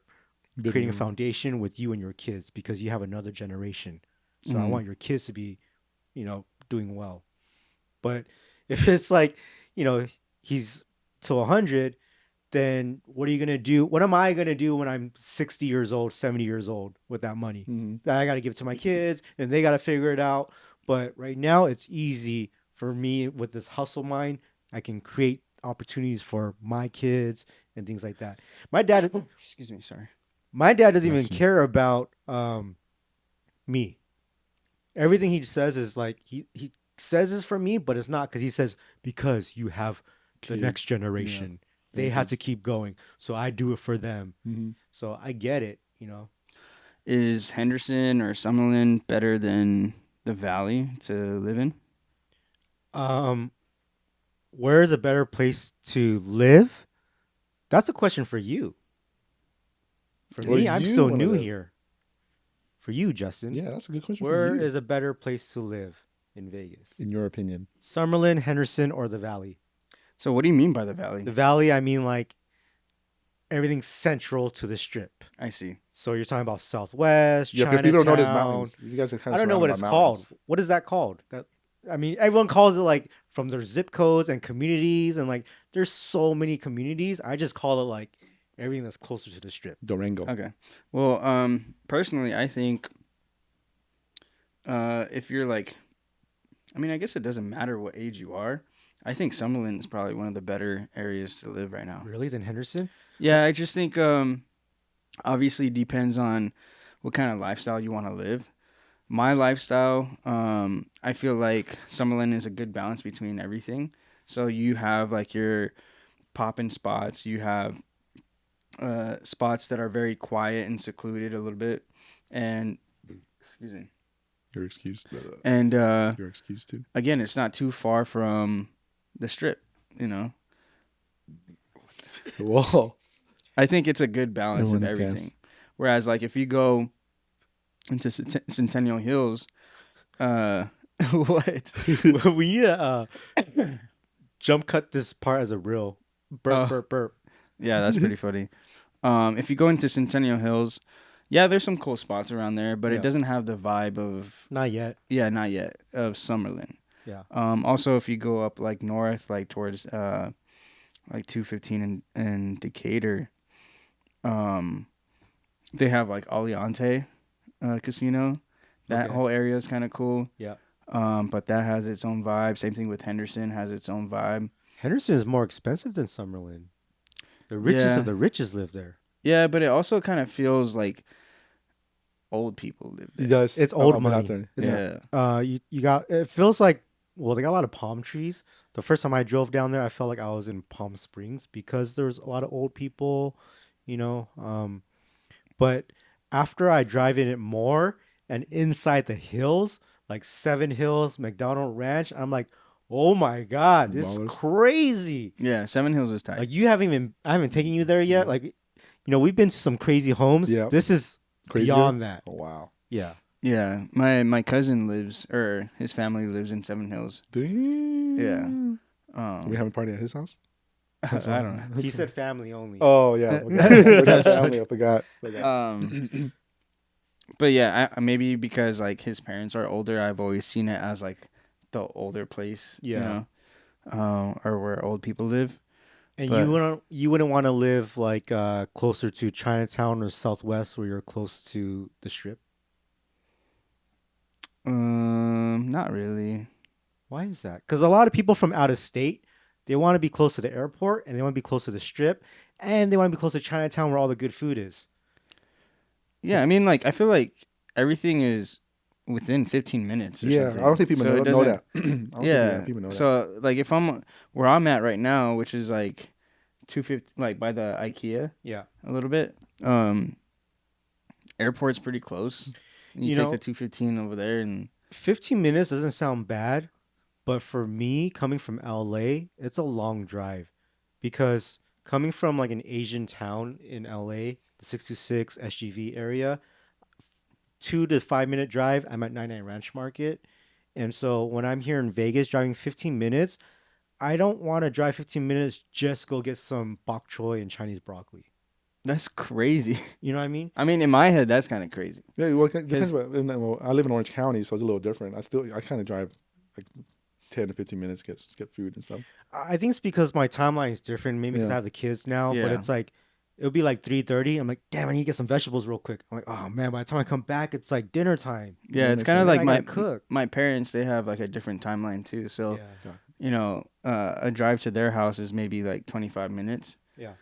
creating a foundation with you and your kids because you have another generation. So I Mhm. want your kids to be, doing well. But if it's like, he's to 100, then what are you going to do? What am I going to do when I'm 60 years old, 70 years old with that money? Mhm. That I got to give to my kids and they got to figure it out. But right now it's easy for me with this hustle mind. I can create opportunities for my kids and things like that. My dad Excuse me. Sorry. doesn't even Bless you. care about me. Everything he says is like he says is for me, but it's not because he says because you have the Kids. next generation. They have to Kids. keep going. So I do it for them. Mhm. So I get it, Is Henderson or Summerlin better than the Valley to live in? Where is a better place to live? That's a question for you. For Where me, I'm you still wanna new live. here. For you, Justin, Yeah, that's a good question. where for you. is a better place to live in Vegas? in your opinion? Summerlin, Henderson, or the Valley? So what do you mean by the Valley? The Valley, I mean like everything's central to the Strip. I see. So you're talking about Southwest, Yeah, because people don't know there's Chinatown. mountains. You guys are kind I of. don't know what it's called. What is that called? Everyone calls it like from their zip codes and communities, and like there's so many communities. I just call it like everything that's closer to the Strip. Durango. Okay. Well, personally, I think if you're like, I guess it doesn't matter what age you are. I think Summerlin is probably one of the better areas to live right now. Really, than Henderson? Yeah, I just think obviously depends on what kind of lifestyle you want to live. My lifestyle, I feel like Summerlin is a good balance between everything. So you have like your poppin' spots, you have spots that are very quiet and secluded a little bit, and excuse me, You're excused. and You're excused too. again, it's not too far from the Strip, Whoa. I think it's a good balance of Everyone's everything. gas. Whereas, like, if you go into Centennial Hills, what? We need to jump cut this part as a reel. Burp, burp, burp. Yeah, that's pretty funny. If you go into Centennial Hills, yeah, there's some cool spots around there, but Yeah. it doesn't have the vibe of, Not yet. yeah, not yet, of Summerlin. Yeah. Also, if you go up like north, like towards like 215 and Decatur, they have like Aliante Casino. That Okay. whole area is kind of cool. Yeah. But that has its own vibe. Same thing with Henderson has its own vibe. Henderson is more expensive than Summerlin. The richest Yeah. of the richest live there. Yeah, but it also kind of feels like old people live You there. guys, It's old I'll put it money. out there. Yeah. You got. It feels like. Well, they got a lot of palm trees. The first time I drove down there, I felt like I was in Palm Springs because there's a lot of old people, But after I drive in it more and inside the hills, like Seven Hills, McDonald Ranch, I'm like, oh my God, this is Ballers. crazy. Yeah, Seven Hills is tight. Like I haven't taken you there yet. Like we've been to some crazy homes. Yeah. This is Crazier? beyond that. Oh wow. Yeah. Yeah, my cousin lives, or his family lives in Seven Hills. Damn. Yeah. So we having a party at his house? I don't know. He said family only. Oh yeah. That's family. I forgot. But yeah, maybe because like his parents are older, I've always seen it as like the older place, Yeah. or where old people live. And But- you wouldn't want to live like closer to Chinatown or Southwest where you're close to the Strip? Not really. Why is that? Because a lot of people from out of state, they want to be close to the airport and they want to be close to the Strip and they want to be close to Chinatown where all the good food is. Yeah, I mean, like I feel like everything is within 15 minutes. Or Yeah, something. I don't think people So it know that. I doesn't- don't think, Yeah. people know that. So like if I'm where I'm at right now, which is like 250, like by the IKEA Yeah. a little bit. Airport's pretty close. You take the 215 over there, and 15 minutes doesn't sound bad, but for me, coming from LA, it's a long drive because coming from like an Asian town in LA, the 626 SGV area, 2 to 5 minute drive, I'm at 99 Ranch Market. And so when I'm here in Vegas driving 15 minutes, I don't want to drive 15 minutes just go get some bok choy and Chinese broccoli. that's crazy. You know what I mean? I mean, in my head, that's kind of crazy. Yeah, well, it depends. Well, I live in Orange County, so it's a little different. I kind of drive like 10 to 15 minutes to get food and stuff. I think it's because my timeline is different. Maybe because I have the kids now, but Yeah. it's like it'll be like 3:30. I'm like, damn, I need to get some vegetables real quick. I'm like, oh man, by the time I come back, it's like dinner time. Yeah, that it's makes kind of sense. like I gotta cook. my parents. They have like a different timeline too. So Yeah. a drive to their house is maybe like 25 minutes. Yeah.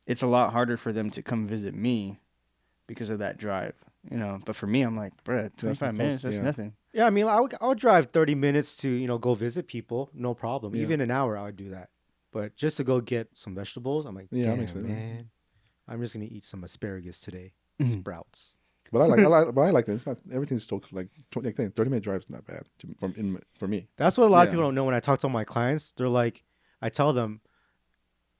It's a lot harder for them to come visit me because of that drive. But for me, I'm like, bruh, 25 minutes, that's yeah. nothing. Yeah, I mean, I would drive 30 minutes to go visit people, no problem. Yeah. Even an hour, I would do that. But just to go get some vegetables, I'm like, Yeah, that damn, makes sense. man, I'm just gonna eat some asparagus today, Mhm. sprouts. But I like it. It's not everything's still like 30-minute drive is not bad for me. That's what a lot of Yeah. people don't know when I talk to all my clients. They're like, I tell them,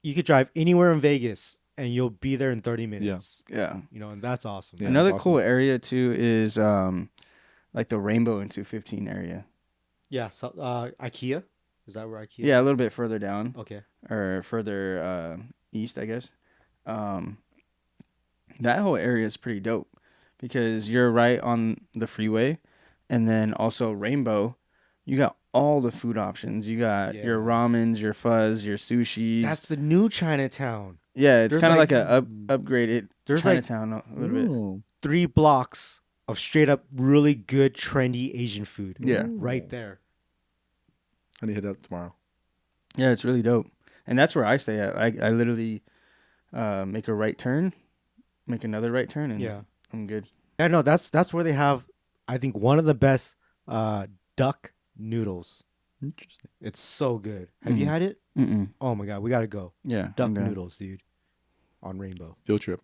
you could drive anywhere in Vegas and you'll be there in 30 minutes. Yeah. And that's awesome. Yeah, Another that's cool awesome. area too is like the Rainbow and 215 area. Yeah. So, IKEA, is that where IKEA? Yeah, a is? little bit further down Okay. or further east, I guess. That whole area is pretty dope because you're right on the freeway, and then also Rainbow, you got all the food options. You got your Yeah. ramens, your fuzz, your sushis. That's the new Chinatown. yeah, it's there's kind of like- like a upgraded There's like Chinatown a little bit. Ooh. 3 blocks of straight up really good trendy Asian food. Yeah. Right there. I need to hit that tomorrow. Yeah, it's really dope, and that's where I stay at. I literally make a right turn, make another right turn, and Yeah. I'm good. Yeah, no, that's where they have, I think, one of the best duck noodles. Interesting. It's so good. Have you Mhm. had it? Mm-mm. Oh my god, we gotta go. Yeah, Duck I'm down. noodles, dude. On Rainbow. Field trip.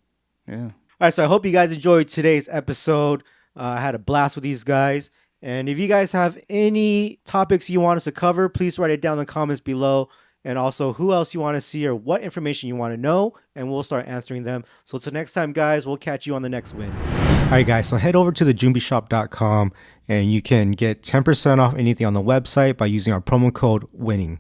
Yeah. All right, so I hope you guys enjoyed today's episode. I had a blast with these guys. And if you guys have any topics you want us to cover, please write it down in the comments below. And also who else you want to see or what information you want to know, and we'll start answering them. So till next time, guys, we'll catch you on the next win. All right, guys, so head over to thejumbishop.com and you can get 10% off anything on the website by using our promo code WINNING.